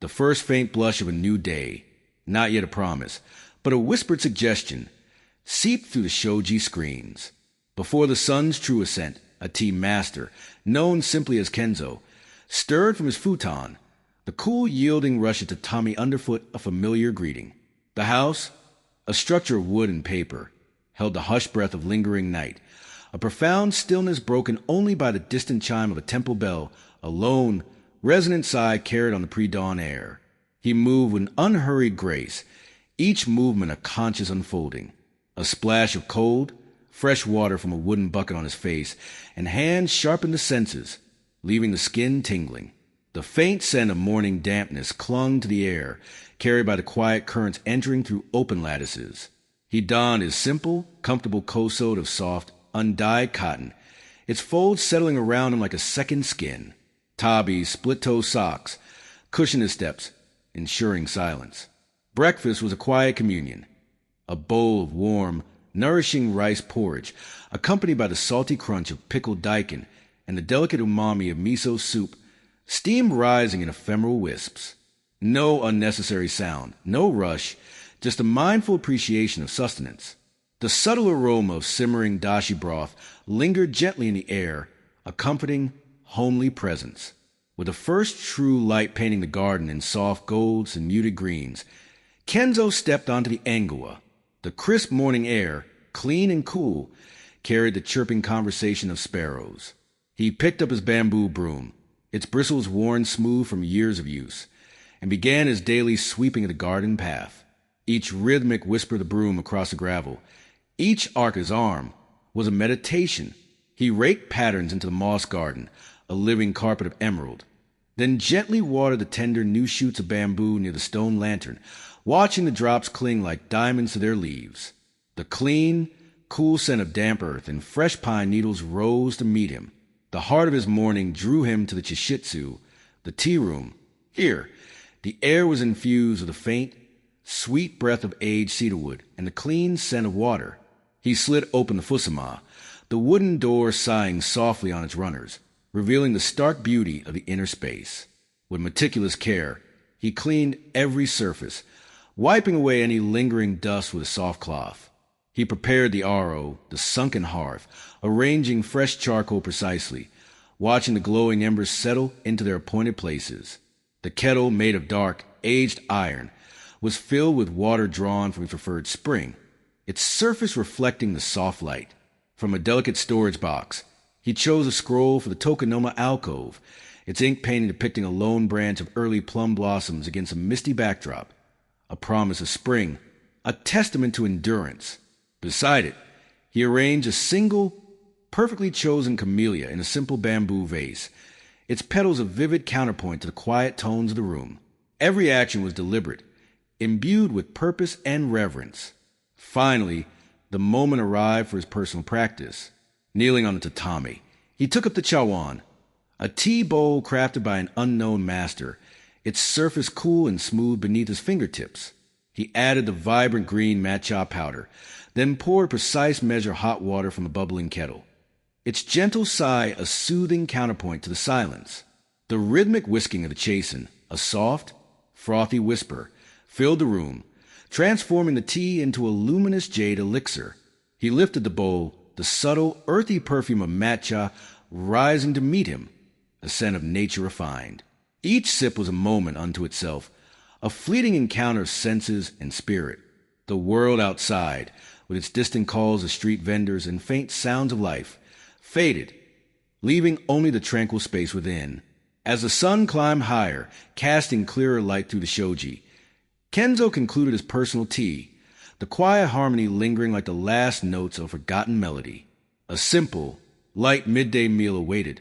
The first faint blush of a new day, not yet a promise, but a whispered suggestion, seeped through the shoji screens. Before the sun's true ascent, a tea master, known simply as Kenzo, stirred from his futon, the cool yielding rush of tatami underfoot a familiar greeting. The house, a structure of wood and paper, held the hushed breath of lingering night, a profound stillness broken only by the distant chime of a temple bell, a lone, resonant sigh carried on the pre-dawn air. He moved with an unhurried grace, each movement a conscious unfolding. A splash of cold, fresh water from a wooden bucket on his face, and hands sharpened the senses, leaving the skin tingling. The faint scent of morning dampness clung to the air, carried by the quiet currents entering through open lattices. He donned his simple, comfortable coat of soft, undyed cotton, its folds settling around him like a second skin. Tabi, split-toe socks, cushioned his steps, ensuring silence. Breakfast was a quiet communion. A bowl of warm, nourishing rice porridge, accompanied by the salty crunch of pickled daikon and the delicate umami of miso soup, steam rising in ephemeral wisps. No unnecessary sound, no rush, just a mindful appreciation of sustenance. The subtle aroma of simmering dashi broth lingered gently in the air, a comforting, homely presence. With the first true light painting the garden in soft golds and muted greens, Kenzo stepped onto the angua. The crisp morning air, clean and cool, carried the chirping conversation of sparrows. He picked up his bamboo broom, its bristles worn smooth from years of use, and began his daily sweeping of the garden path. Each rhythmic whisper of the broom across the gravel, each arc of his arm, was a meditation. He raked patterns into the moss garden, a living carpet of emerald, then gently watered the tender new shoots of bamboo near the stone lantern, watching the drops cling like diamonds to their leaves. The clean, cool scent of damp earth and fresh pine needles rose to meet him. The heart of his morning drew him to the chishitsu, the tea room. Here, the air was infused with a faint, sweet breath of aged cedarwood and the clean scent of water. He slid open the fusama, the wooden door sighing softly on its runners, revealing the stark beauty of the inner space. With meticulous care, he cleaned every surface, wiping away any lingering dust with a soft cloth. He prepared the aro, the sunken hearth, arranging fresh charcoal precisely, watching the glowing embers settle into their appointed places. The kettle, made of dark, aged iron, was filled with water drawn from his preferred spring, its surface reflecting the soft light. From a delicate storage box, he chose a scroll for the tokonoma alcove, its ink painting depicting a lone branch of early plum blossoms against a misty backdrop, a promise of spring, a testament to endurance. Beside it, he arranged a single, perfectly chosen camellia in a simple bamboo vase, its petals a vivid counterpoint to the quiet tones of the room. Every action was deliberate, imbued with purpose and reverence. Finally, the moment arrived for his personal practice. Kneeling on the tatami, he took up the chawan, a tea bowl crafted by an unknown master, its surface cool and smooth beneath his fingertips. He added the vibrant green matcha powder, then poured a precise measure of hot water from the bubbling kettle. Its gentle sigh a soothing counterpoint to the silence. The rhythmic whisking of the chasen, a soft, frothy whisper, filled the room, transforming the tea into a luminous jade elixir. He lifted the bowl, the subtle, earthy perfume of matcha rising to meet him, a scent of nature refined. Each sip was a moment unto itself, a fleeting encounter of senses and spirit. The world outside, with its distant calls of street vendors and faint sounds of life, faded, leaving only the tranquil space within. As the sun climbed higher, casting clearer light through the shoji, Kenzo concluded his personal tea, the quiet harmony lingering like the last notes of a forgotten melody. A simple, light midday meal awaited,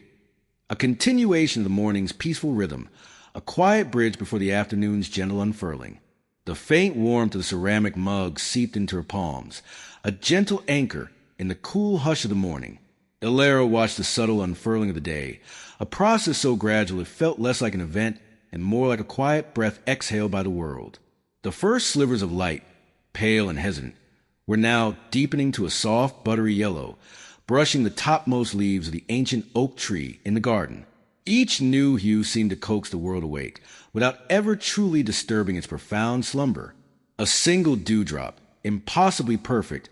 a continuation of the morning's peaceful rhythm, a quiet bridge before the afternoon's gentle unfurling. The faint warmth of the ceramic mug seeped into her palms, a gentle anchor in the cool hush of the morning. Ilera watched the subtle unfurling of the day, a process so gradual it felt less like an event and more like a quiet breath exhaled by the world. The first slivers of light, pale and hesitant, were now deepening to a soft, buttery yellow, brushing the topmost leaves of the ancient oak tree in the garden. Each new hue seemed to coax the world awake, without ever truly disturbing its profound slumber. A single dewdrop, impossibly perfect,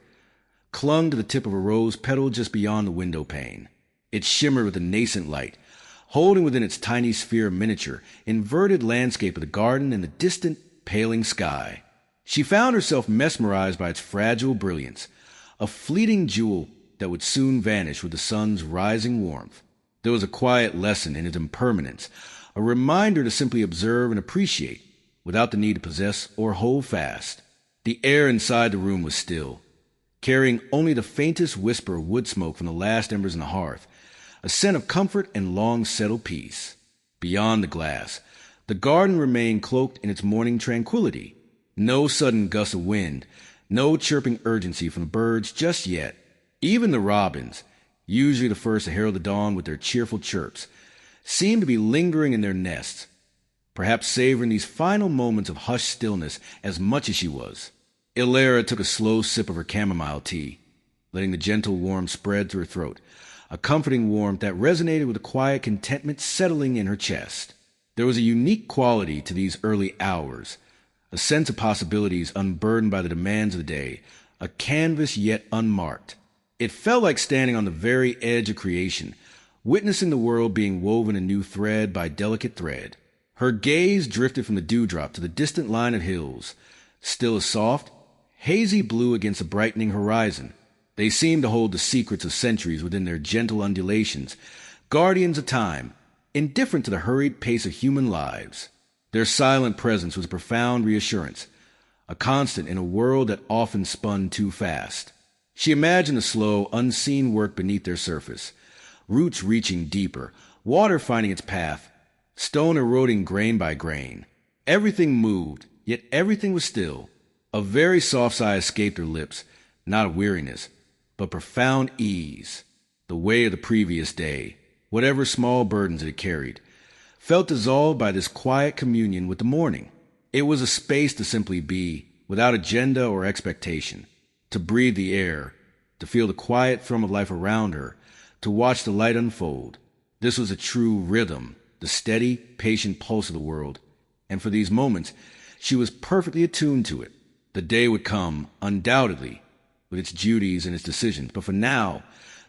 clung to the tip of a rose petal just beyond the window pane. It shimmered with a nascent light, holding within its tiny sphere a miniature, inverted landscape of the garden and the distant, paling sky. She found herself mesmerized by its fragile brilliance, a fleeting jewel that would soon vanish with the sun's rising warmth. There was a quiet lesson in its impermanence, a reminder to simply observe and appreciate, without the need to possess or hold fast. The air inside the room was still, carrying only the faintest whisper of wood smoke from the last embers in the hearth, a scent of comfort and long-settled peace. Beyond the glass, the garden remained cloaked in its morning tranquility. No sudden gust of wind, no chirping urgency from the birds just yet. Even the robins, usually the first to herald the dawn with their cheerful chirps, seemed to be lingering in their nests, perhaps savoring these final moments of hushed stillness as much as she was. Ilera took a slow sip of her chamomile tea, letting the gentle warmth spread through her throat, a comforting warmth that resonated with a quiet contentment settling in her chest. There was a unique quality to these early hours, a sense of possibilities unburdened by the demands of the day, a canvas yet unmarked. It felt like standing on the very edge of creation, witnessing the world being woven anew thread by delicate thread. Her gaze drifted from the dewdrop to the distant line of hills, still a soft, hazy blue against the brightening horizon. They seemed to hold the secrets of centuries within their gentle undulations, guardians of time, indifferent to the hurried pace of human lives. Their silent presence was a profound reassurance, a constant in a world that often spun too fast. She imagined the slow, unseen work beneath their surface, roots reaching deeper, water finding its path, stone eroding grain by grain. Everything moved, yet everything was still. A very soft sigh escaped her lips, not of weariness, but profound ease. The weight of the previous day, whatever small burdens it had carried, felt dissolved by this quiet communion with the morning. It was a space to simply be, without agenda or expectation, to breathe the air, to feel the quiet thrum of life around her, to watch the light unfold. This was a true rhythm, the steady, patient pulse of the world, and for these moments she was perfectly attuned to it. The day would come, undoubtedly, with its duties and its decisions, but for now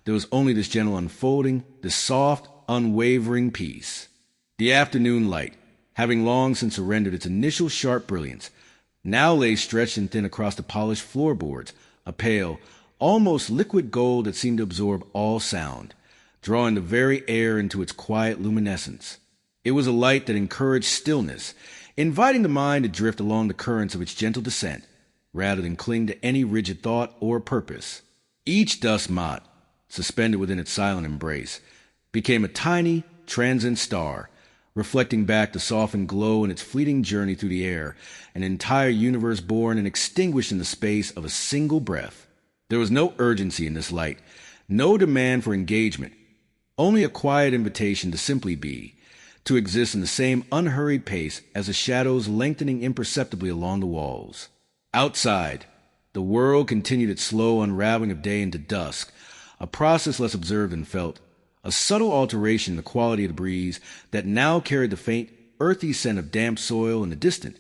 there was only this gentle unfolding, this soft, unwavering peace. The afternoon light, having long since surrendered its initial sharp brilliance, now lay stretched and thin across the polished floorboards, a pale, almost liquid gold that seemed to absorb all sound, drawing the very air into its quiet luminescence. It was a light that encouraged stillness, inviting the mind to drift along the currents of its gentle descent, rather than cling to any rigid thought or purpose. Each dust mote, suspended within its silent embrace, became a tiny, transient star, reflecting back the softened glow in its fleeting journey through the air, an entire universe born and extinguished in the space of a single breath. There was no urgency in this light, no demand for engagement, only a quiet invitation to simply be, to exist in the same unhurried pace as the shadows lengthening imperceptibly along the walls. Outside, the world continued its slow unraveling of day into dusk, a process less observed than felt, a subtle alteration in the quality of the breeze that now carried the faint, earthy scent of damp soil and the distant,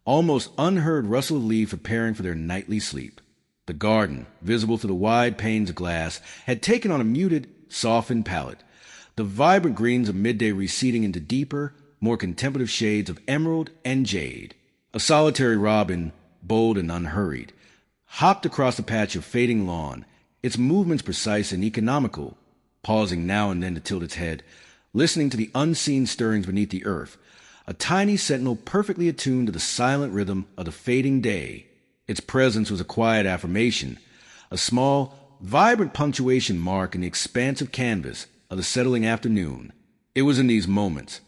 almost unheard rustle of leaves preparing for their nightly sleep. The garden, visible through the wide panes of glass, had taken on a muted, softened palette, the vibrant greens of midday receding into deeper, more contemplative shades of emerald and jade. A solitary robin, bold and unhurried, hopped across the patch of fading lawn, its movements precise and economical, pausing now and then to tilt its head, listening to the unseen stirrings beneath the earth, a tiny sentinel perfectly attuned to the silent rhythm of the fading day. Its presence was a quiet affirmation, a small, vibrant punctuation mark in the expansive canvas of the settling afternoon. It was in these moments,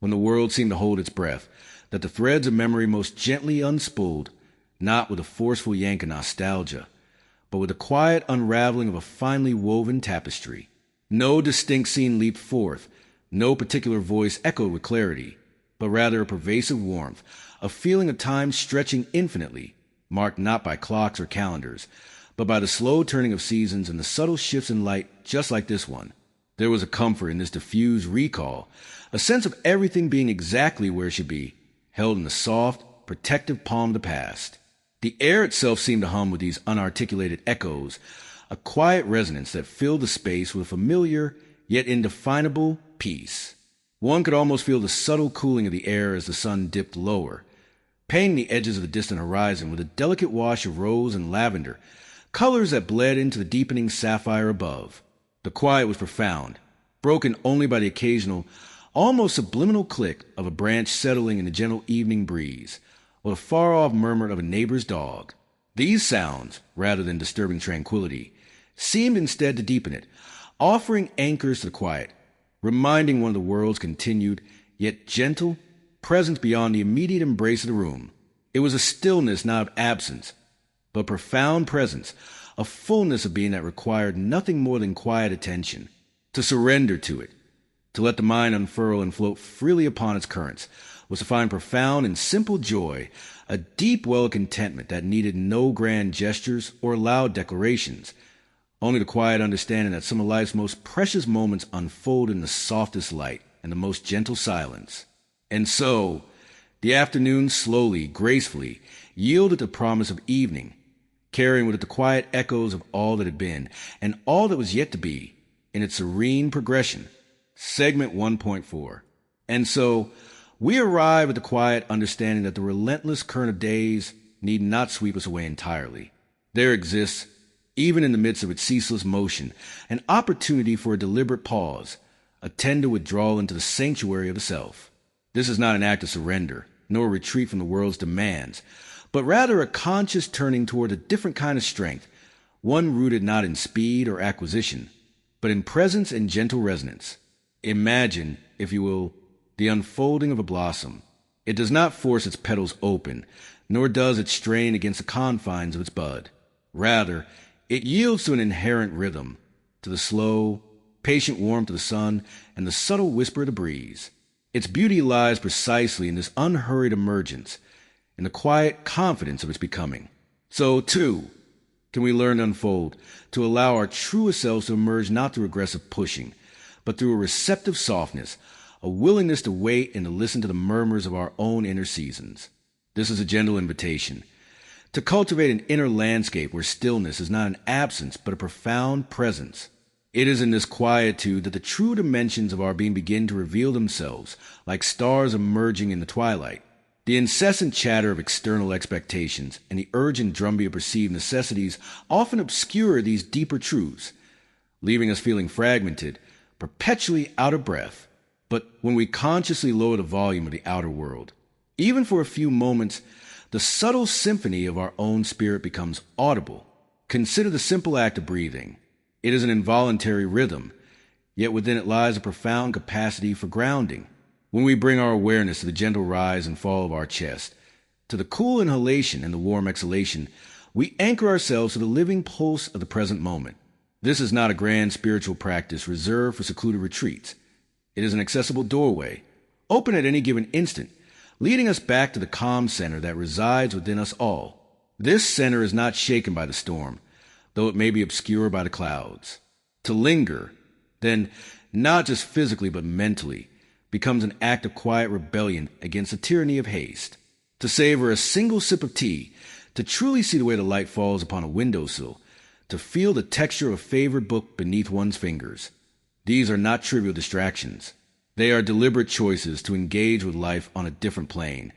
when the world seemed to hold its breath, that the threads of memory most gently unspooled, not with a forceful yank of nostalgia, but with the quiet unraveling of a finely woven tapestry. No distinct scene leaped forth, no particular voice echoed with clarity, but rather a pervasive warmth, a feeling of time stretching infinitely, marked not by clocks or calendars, but by the slow turning of seasons and the subtle shifts in light just like this one. There was a comfort in this diffused recall, a sense of everything being exactly where it should be, held in the soft, protective palm of the past. The air itself seemed to hum with these unarticulated echoes, a quiet resonance that filled the space with a familiar, yet indefinable peace. One could almost feel the subtle cooling of the air as the sun dipped lower, painting the edges of the distant horizon with a delicate wash of rose and lavender, colors that bled into the deepening sapphire above. The quiet was profound, broken only by the occasional, almost subliminal click of a branch settling in the gentle evening breeze, or the far-off murmur of a neighbor's dog. These sounds, rather than disturbing tranquility, seemed instead to deepen it, offering anchors to the quiet, reminding one of the world's continued, yet gentle, presence beyond the immediate embrace of the room. It was a stillness not of absence, but profound presence, a fullness of being that required nothing more than quiet attention. To surrender to it, to let the mind unfurl and float freely upon its currents, was to find profound and simple joy, a deep well of contentment that needed no grand gestures or loud declarations, only the quiet understanding that some of life's most precious moments unfold in the softest light and the most gentle silence. And so, the afternoon slowly, gracefully, yielded the promise of evening, carrying with it the quiet echoes of all that had been, and all that was yet to be, in its serene progression. Segment 1.4. And so, we arrive at the quiet understanding that the relentless current of days need not sweep us away entirely. There exists, even in the midst of its ceaseless motion, an opportunity for a deliberate pause, a tender withdrawal into the sanctuary of the self. This is not an act of surrender, nor a retreat from the world's demands, but rather a conscious turning toward a different kind of strength, one rooted not in speed or acquisition, but in presence and gentle resonance. Imagine, if you will, the unfolding of a blossom. It does not force its petals open, nor does it strain against the confines of its bud. Rather, it yields to an inherent rhythm, to the slow, patient warmth of the sun and the subtle whisper of the breeze. Its beauty lies precisely in this unhurried emergence, in the quiet confidence of its becoming. So, too, can we learn to unfold, to allow our truest selves to emerge not through aggressive pushing, but through a receptive softness, a willingness to wait and to listen to the murmurs of our own inner seasons. This is a gentle invitation to cultivate an inner landscape where stillness is not an absence but a profound presence. It is in this quietude that the true dimensions of our being begin to reveal themselves, like stars emerging in the twilight. The incessant chatter of external expectations and the urgent drumbeat of perceived necessities often obscure these deeper truths, leaving us feeling fragmented, perpetually out of breath. But when we consciously lower the volume of the outer world, even for a few moments, the subtle symphony of our own spirit becomes audible. Consider the simple act of breathing. It is an involuntary rhythm, yet within it lies a profound capacity for grounding. When we bring our awareness to the gentle rise and fall of our chest, to the cool inhalation and the warm exhalation, we anchor ourselves to the living pulse of the present moment. This is not a grand spiritual practice reserved for secluded retreats. It is an accessible doorway, open at any given instant, leading us back to the calm center that resides within us all. This center is not shaken by the storm, though it may be obscured by the clouds. To linger, then, not just physically but mentally, becomes an act of quiet rebellion against the tyranny of haste. To savor a single sip of tea, to truly see the way the light falls upon a windowsill, to feel the texture of a favorite book beneath one's fingers. These are not trivial distractions. They are deliberate choices to engage with life on a different plane,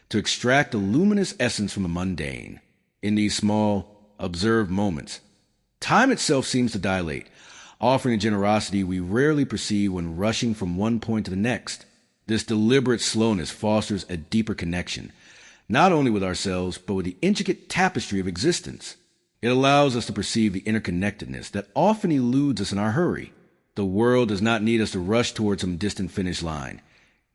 to extract the luminous essence from the mundane. In these small, observed moments, time itself seems to dilate, offering a generosity we rarely perceive when rushing from one point to the next. This deliberate slowness fosters a deeper connection, not only with ourselves, but with the intricate tapestry of existence. It allows us to perceive the interconnectedness that often eludes us in our hurry. The world does not need us to rush towards some distant finish line.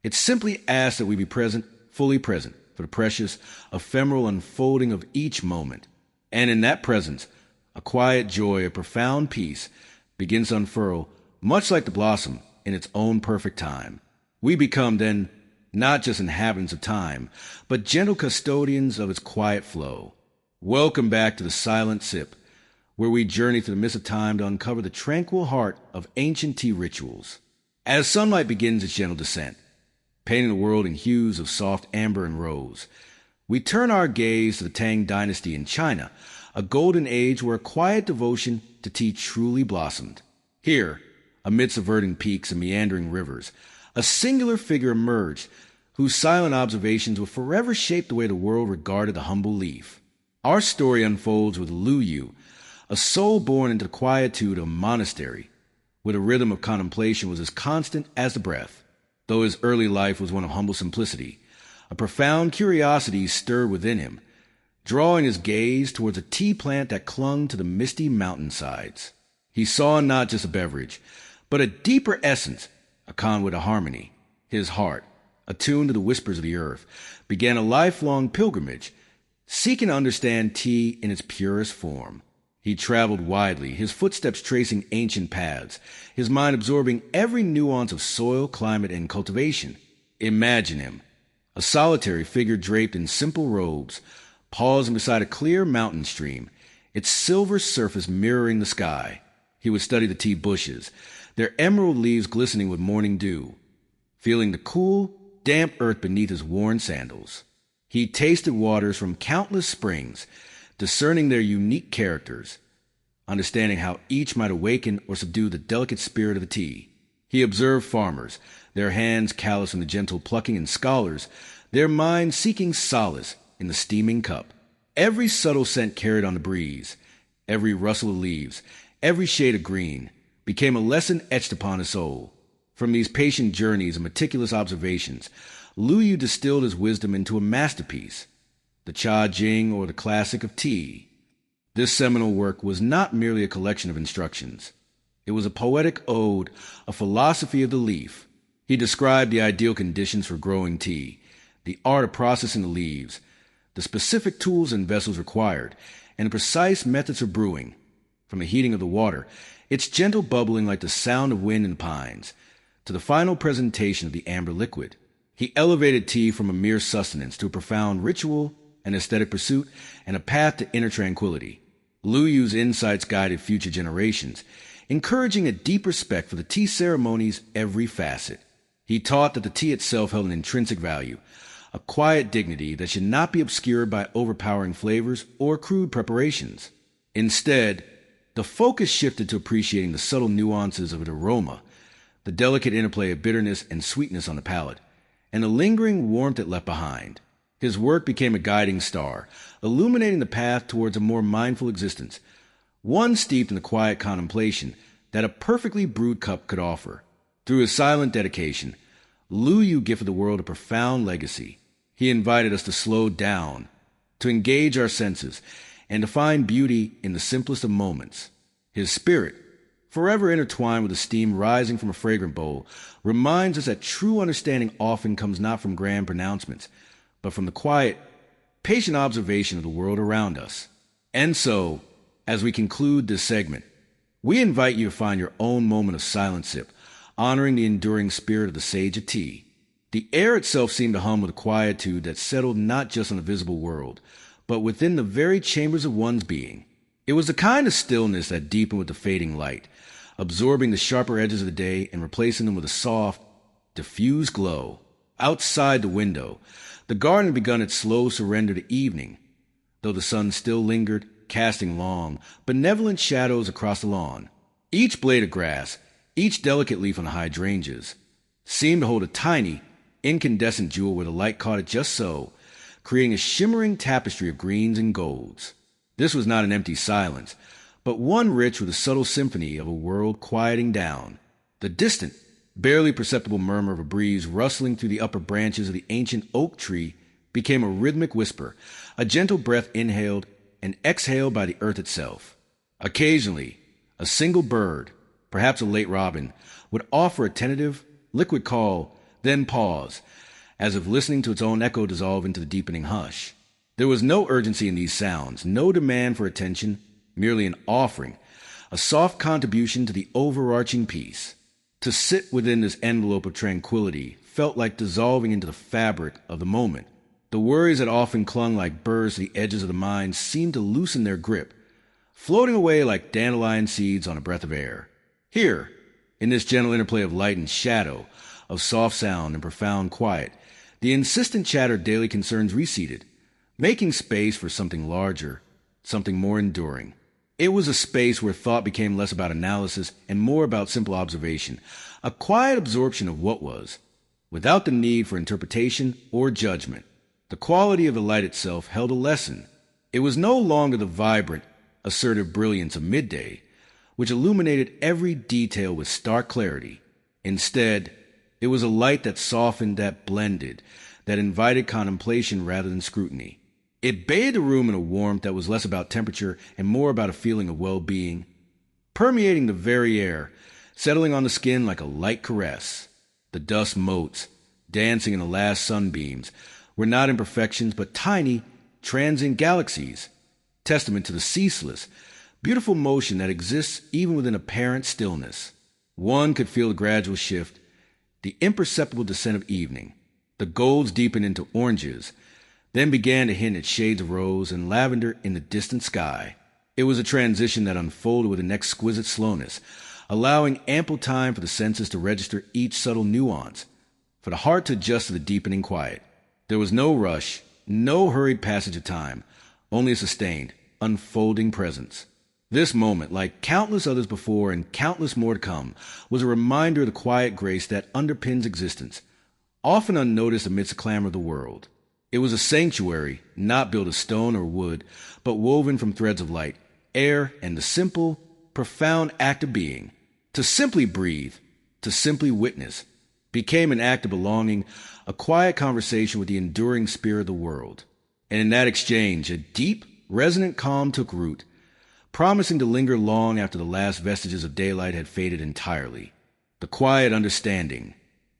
It simply asks that we be present, fully present, for the precious, ephemeral unfolding of each moment. And in that presence, a quiet joy, a profound peace, begins to unfurl, much like the blossom, in its own perfect time. We become, then, not just inhabitants of time, but gentle custodians of its quiet flow. Welcome back to the silent sip, where we journey through the mist of time to uncover the tranquil heart of ancient tea rituals. As sunlight begins its gentle descent, painting the world in hues of soft amber and rose, we turn our gaze to the Tang dynasty in China, a golden age where a quiet devotion to tea truly blossomed. Here, amidst the verdant peaks and meandering rivers, a singular figure emerged whose silent observations would forever shape the way the world regarded the humble leaf. Our story unfolds with Lu Yu, a soul born into the quietude of a monastery, where the rhythm of contemplation was as constant as the breath. Though his early life was one of humble simplicity, a profound curiosity stirred within him, drawing his gaze towards a tea plant that clung to the misty mountainsides. He saw not just a beverage, but a deeper essence, a conduit of harmony. His heart, attuned to the whispers of the earth, began a lifelong pilgrimage, seeking to understand tea in its purest form. He traveled widely, his footsteps tracing ancient paths, his mind absorbing every nuance of soil, climate, and cultivation. Imagine him, a solitary figure draped in simple robes, pausing beside a clear mountain stream, its silver surface mirroring the sky. He would study the tea bushes, their emerald leaves glistening with morning dew, feeling the cool, damp earth beneath his worn sandals. He tasted waters from countless springs, discerning their unique characters, understanding how each might awaken or subdue the delicate spirit of the tea. He observed farmers, their hands callous in the gentle plucking, and scholars, their minds seeking solace in the steaming cup. Every subtle scent carried on the breeze, every rustle of leaves, every shade of green, became a lesson etched upon his soul. From these patient journeys and meticulous observations, Lu Yu distilled his wisdom into a masterpiece, the Cha Jing, or the Classic of Tea. This seminal work was not merely a collection of instructions. It was a poetic ode, a philosophy of the leaf. He described the ideal conditions for growing tea, the art of processing the leaves, the specific tools and vessels required, and the precise methods of brewing. From the heating of the water, its gentle bubbling like the sound of wind in the pines, to the final presentation of the amber liquid. He elevated tea from a mere sustenance to a profound ritual, an aesthetic pursuit, and a path to inner tranquility. Lu Yu's insights guided future generations, encouraging a deep respect for the tea ceremonies' every facet. He taught that the tea itself held an intrinsic value, a quiet dignity that should not be obscured by overpowering flavors or crude preparations. Instead, the focus shifted to appreciating the subtle nuances of an aroma, the delicate interplay of bitterness and sweetness on the palate, and the lingering warmth it left behind. His work became a guiding star, illuminating the path towards a more mindful existence, one steeped in the quiet contemplation that a perfectly brewed cup could offer. Through his silent dedication, Lu Yu gifted the world a profound legacy. He invited us to slow down, to engage our senses, and to find beauty in the simplest of moments. His spirit, forever intertwined with the steam rising from a fragrant bowl, reminds us that true understanding often comes not from grand pronouncements, but from the quiet, patient observation of the world around us. And so, as we conclude this segment, we invite you to find your own moment of silent sip, honoring the enduring spirit of the sage of tea. The air itself seemed to hum with a quietude that settled not just on the visible world, but within the very chambers of one's being. It was the kind of stillness that deepened with the fading light, absorbing the sharper edges of the day and replacing them with a soft, diffused glow. Outside the window, the garden had begun its slow surrender to evening, though the sun still lingered, casting long, benevolent shadows across the lawn. Each blade of grass, each delicate leaf on the hydrangeas, seemed to hold a tiny, incandescent jewel where the light caught it just so, creating a shimmering tapestry of greens and golds. This was not an empty silence, but one rich with the subtle symphony of a world quieting down. The distant, barely perceptible murmur of a breeze rustling through the upper branches of the ancient oak tree became a rhythmic whisper, a gentle breath inhaled and exhaled by the earth itself. Occasionally, a single bird, perhaps a late robin, would offer a tentative, liquid call, then pause, as if listening to its own echo dissolve into the deepening hush. There was no urgency in these sounds, no demand for attention, merely an offering, a soft contribution to the overarching piece. To sit within this envelope of tranquility felt like dissolving into the fabric of the moment. The worries that often clung like burrs to the edges of the mind seemed to loosen their grip, floating away like dandelion seeds on a breath of air. Here, in this gentle interplay of light and shadow, of soft sound and profound quiet, the insistent chatter of daily concerns receded, making space for something larger, something more enduring. It was a space where thought became less about analysis and more about simple observation, a quiet absorption of what was, without the need for interpretation or judgment. The quality of the light itself held a lesson. It was no longer the vibrant, assertive brilliance of midday, which illuminated every detail with stark clarity. Instead, it was a light that softened, that blended, that invited contemplation rather than scrutiny. It bathed the room in a warmth that was less about temperature and more about a feeling of well-being, permeating the very air, settling on the skin like a light caress. The dust motes, dancing in the last sunbeams, were not imperfections but tiny, transient galaxies, testament to the ceaseless, beautiful motion that exists even within apparent stillness. One could feel the gradual shift, the imperceptible descent of evening. The golds deepened into oranges, then began to hint at shades of rose and lavender in the distant sky. It was a transition that unfolded with an exquisite slowness, allowing ample time for the senses to register each subtle nuance, for the heart to adjust to the deepening quiet. There was no rush, no hurried passage of time, only a sustained, unfolding presence. This moment, like countless others before and countless more to come, was a reminder of the quiet grace that underpins existence, often unnoticed amidst the clamor of the world. It was a sanctuary, not built of stone or wood, but woven from threads of light, air, and the simple, profound act of being. To simply breathe, to simply witness, became an act of belonging, a quiet conversation with the enduring spirit of the world. And in that exchange, a deep, resonant calm took root, promising to linger long after the last vestiges of daylight had faded entirely. The quiet understanding,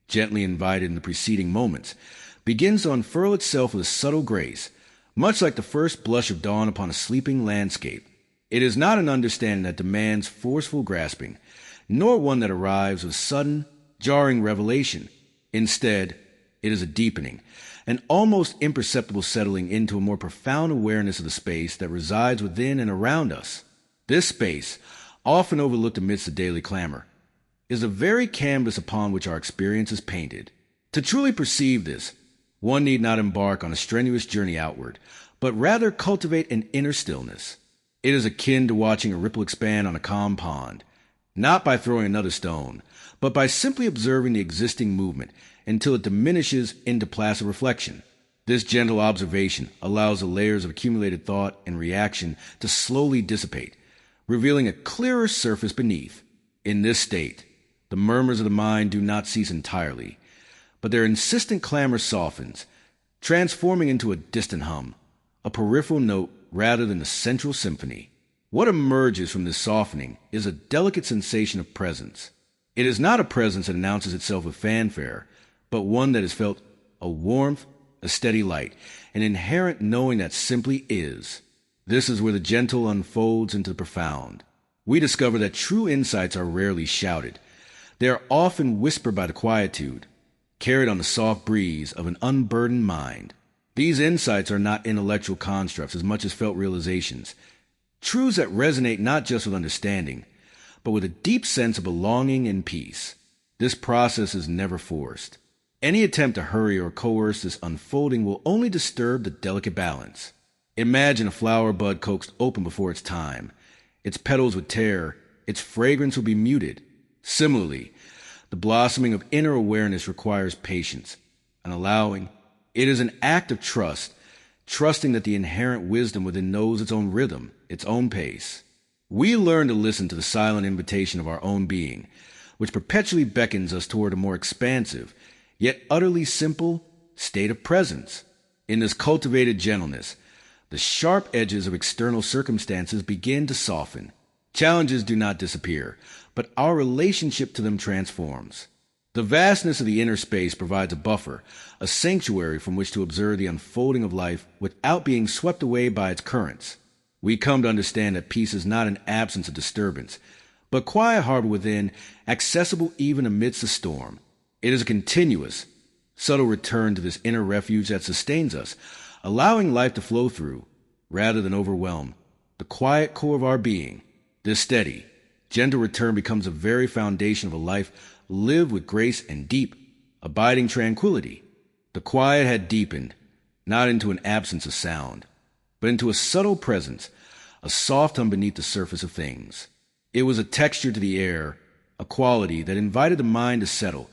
gently invited in the preceding moments, begins to unfurl itself with a subtle grace, much like the first blush of dawn upon a sleeping landscape. It is not an understanding that demands forceful grasping, nor one that arrives with sudden, jarring revelation. Instead, it is a deepening, an almost imperceptible settling into a more profound awareness of the space that resides within and around us. This space, often overlooked amidst the daily clamor, is the very canvas upon which our experience is painted. To truly perceive this, one need not embark on a strenuous journey outward, but rather cultivate an inner stillness. It is akin to watching a ripple expand on a calm pond, not by throwing another stone, but by simply observing the existing movement until it diminishes into placid reflection. This gentle observation allows the layers of accumulated thought and reaction to slowly dissipate, revealing a clearer surface beneath. In this state, the murmurs of the mind do not cease entirely, but their insistent clamor softens, transforming into a distant hum, a peripheral note rather than the central symphony. What emerges from this softening is a delicate sensation of presence. It is not a presence that announces itself with fanfare, but one that is felt a warmth, a steady light, an inherent knowing that simply is. This is where the gentle unfolds into the profound. We discover that true insights are rarely shouted. They are often whispered by the quietude, carried on the soft breeze of an unburdened mind. These insights are not intellectual constructs as much as felt realizations, truths that resonate not just with understanding, but with a deep sense of belonging and peace. This process is never forced. Any attempt to hurry or coerce this unfolding will only disturb the delicate balance. Imagine a flower bud coaxed open before its time. Its petals would tear, its fragrance would be muted. Similarly, the blossoming of inner awareness requires patience, an allowing. It is an act of trust, trusting that the inherent wisdom within knows its own rhythm, its own pace. We learn to listen to the silent invitation of our own being, which perpetually beckons us toward a more expansive, yet utterly simple, state of presence. In this cultivated gentleness, the sharp edges of external circumstances begin to soften. Challenges do not disappear, but our relationship to them transforms. The vastness of the inner space provides a buffer, a sanctuary from which to observe the unfolding of life without being swept away by its currents. We come to understand that peace is not an absence of disturbance, but quiet harbor within, accessible even amidst the storm. It is a continuous, subtle return to this inner refuge that sustains us, allowing life to flow through, rather than overwhelm, the quiet core of our being. This steady, gentle return becomes the very foundation of a life lived with grace and deep, abiding tranquility. The quiet had deepened, not into an absence of sound, but into a subtle presence, a soft hum beneath the surface of things. It was a texture to the air, a quality that invited the mind to settle,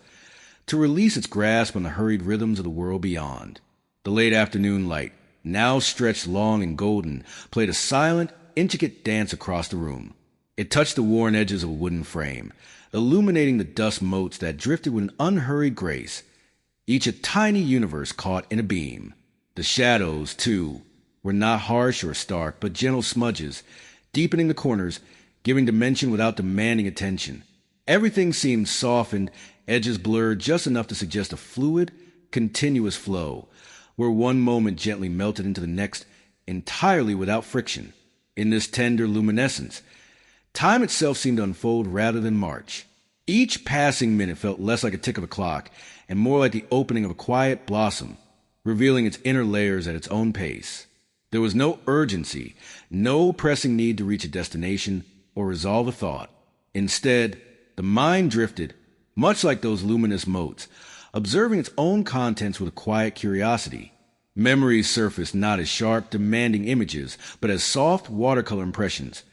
to release its grasp on the hurried rhythms of the world beyond. The late afternoon light, now stretched long and golden, played a silent, intricate dance across the room. It touched the worn edges of a wooden frame, illuminating the dust motes that drifted with an unhurried grace, each a tiny universe caught in a beam. The shadows, too, were not harsh or stark, but gentle smudges, deepening the corners, giving dimension without demanding attention. Everything seemed softened, edges blurred just enough to suggest a fluid, continuous flow, where one moment gently melted into the next entirely without friction. In this tender luminescence, time itself seemed to unfold rather than march. Each passing minute felt less like a tick of a clock and more like the opening of a quiet blossom, revealing its inner layers at its own pace. There was no urgency, no pressing need to reach a destination or resolve a thought. Instead, the mind drifted, much like those luminous motes, observing its own contents with a quiet curiosity. Memories surfaced not as sharp, demanding images, but as soft watercolor impressions,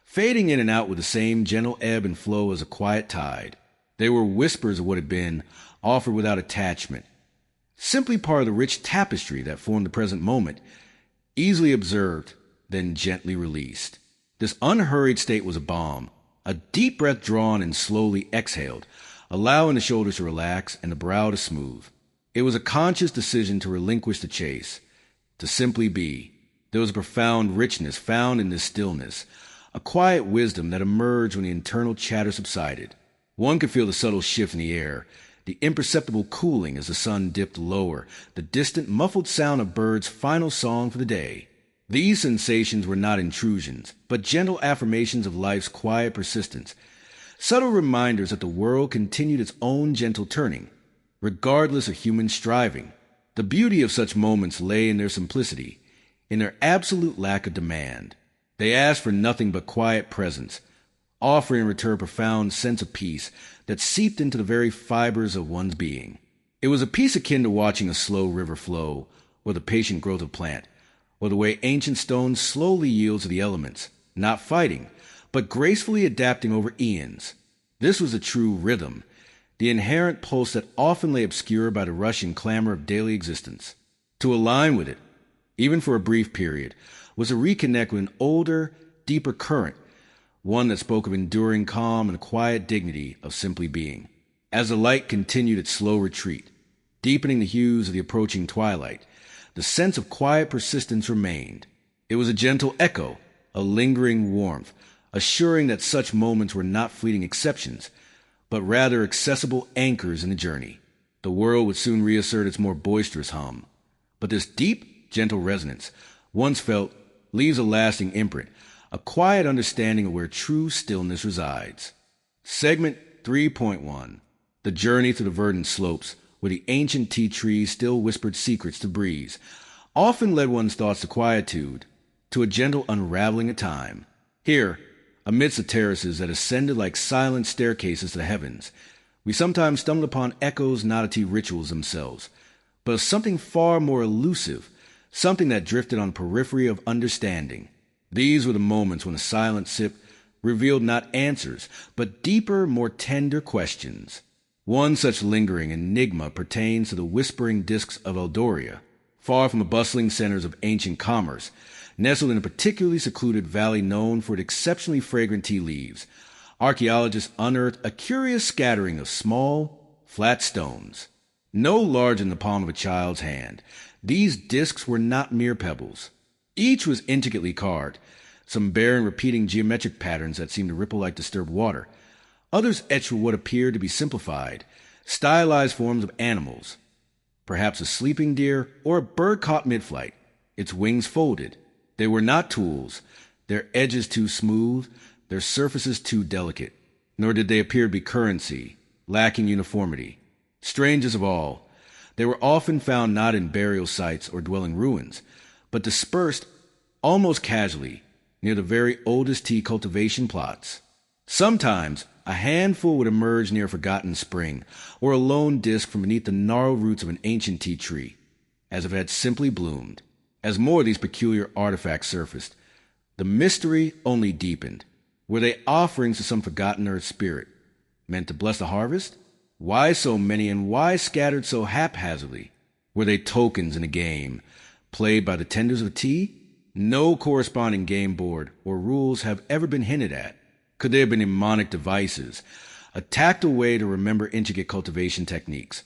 fading in and out with the same gentle ebb and flow as a quiet tide. They were whispers of what had been, offered without attachment, simply part of the rich tapestry that formed the present moment, easily observed, then gently released. This unhurried state was a balm, a deep breath drawn and slowly exhaled, allowing the shoulders to relax and the brow to smooth. It was a conscious decision to relinquish the chase, to simply be. There was a profound richness found in this stillness, a quiet wisdom that emerged when the internal chatter subsided. One could feel the subtle shift in the air, the imperceptible cooling as the sun dipped lower, the distant, muffled sound of birds' final song for the day. These sensations were not intrusions, but gentle affirmations of life's quiet persistence, subtle reminders that the world continued its own gentle turning, regardless of human striving. The beauty of such moments lay in their simplicity, in their absolute lack of demand. They asked for nothing but quiet presence, offering in return a profound sense of peace that seeped into the very fibers of one's being. It was a peace akin to watching a slow river flow, or the patient growth of plant, or the way ancient stone slowly yields to the elements, not fighting, but gracefully adapting over eons. This was a true rhythm, the inherent pulse that often lay obscured by the rush and clamor of daily existence. To align with it, even for a brief period, was to reconnect with an older, deeper current, one that spoke of enduring calm and a quiet dignity of simply being. As the light continued its slow retreat, deepening the hues of the approaching twilight, the sense of quiet persistence remained. It was a gentle echo, a lingering warmth, assuring that such moments were not fleeting exceptions, but rather accessible anchors in the journey. The world would soon reassert its more boisterous hum, but this deep, gentle resonance, once felt, leaves a lasting imprint, a quiet understanding of where true stillness resides. Segment 3.1. The journey through the verdant slopes, where the ancient tea trees still whispered secrets to breeze, often led one's thoughts to quietude, to a gentle unraveling of time. Here, amidst the terraces that ascended like silent staircases to the heavens, we sometimes stumbled upon echoes not of tea rituals themselves, but of something far more elusive, something that drifted on the periphery of understanding. These were the moments when a silent sip revealed not answers, but deeper, more tender questions. One such lingering enigma pertains to the whispering discs of Eldoria. Far from the bustling centers of ancient commerce, nestled in a particularly secluded valley known for its exceptionally fragrant tea leaves, archaeologists unearthed a curious scattering of small, flat stones. No larger than the palm of a child's hand, these discs were not mere pebbles. Each was intricately carved, some bearing repeating geometric patterns that seemed to ripple like disturbed water. Others etched with what appeared to be simplified, stylized forms of animals, perhaps a sleeping deer or a bird caught mid-flight, its wings folded. They were not tools, their edges too smooth, their surfaces too delicate, nor did they appear to be currency, lacking uniformity. Strangest of all, they were often found not in burial sites or dwelling ruins, but dispersed, almost casually, near the very oldest tea cultivation plots. Sometimes a handful would emerge near a forgotten spring, or a lone disc from beneath the gnarled roots of an ancient tea tree, as if it had simply bloomed. As more of these peculiar artifacts surfaced, the mystery only deepened. Were they offerings to some forgotten earth spirit, meant to bless the harvest? Why so many, and why scattered so haphazardly? Were they tokens in a game, played by the tenders of tea? No corresponding game board or rules have ever been hinted at. Could they have been mnemonic devices, a tactile way to remember intricate cultivation techniques,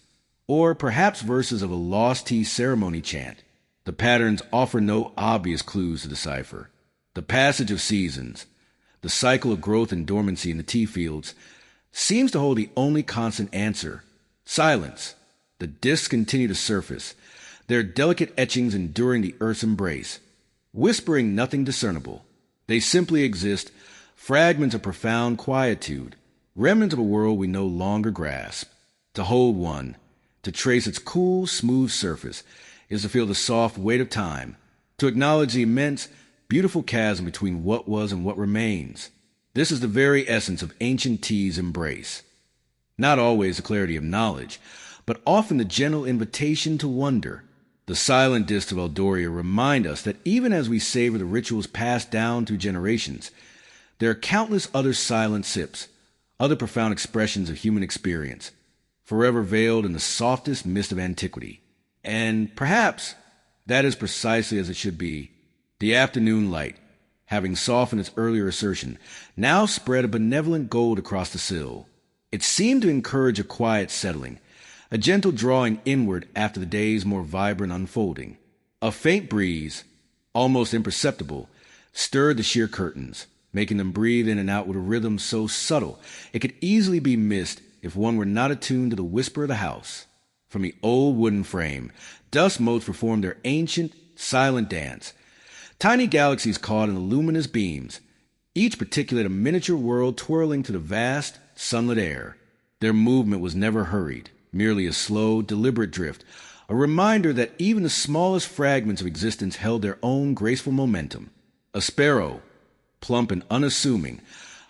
or perhaps verses of a lost tea ceremony chant? The patterns offer no obvious clues to decipher. The passage of seasons, the cycle of growth and dormancy in the tea fields, seems to hold the only constant answer: silence. The discs continue to surface, their delicate etchings enduring the earth's embrace, whispering nothing discernible. They simply exist, fragments of profound quietude, remnants of a world we no longer grasp. To hold one, to trace its cool, smooth surface, is to feel the soft weight of time, to acknowledge the immense, beautiful chasm between what was and what remains. This is the very essence of ancient tea's embrace. Not always the clarity of knowledge, but often the gentle invitation to wonder. The silent discs of Eldoria remind us that even as we savor the rituals passed down through generations, there are countless other silent sips, other profound expressions of human experience, forever veiled in the softest mist of antiquity. And perhaps that is precisely as it should be. The afternoon light, having softened its earlier assertion, now spread a benevolent gold across the sill. It seemed to encourage a quiet settling, a gentle drawing inward after the day's more vibrant unfolding. A faint breeze, almost imperceptible, stirred the sheer curtains, making them breathe in and out with a rhythm so subtle it could easily be missed if one were not attuned to the whisper of the house. From the old wooden frame, dust motes performed their ancient, silent dance, tiny galaxies caught in the luminous beams, each particulate a miniature world twirling to the vast, sunlit air. Their movement was never hurried, merely a slow, deliberate drift, a reminder that even the smallest fragments of existence held their own graceful momentum. A sparrow, plump and unassuming,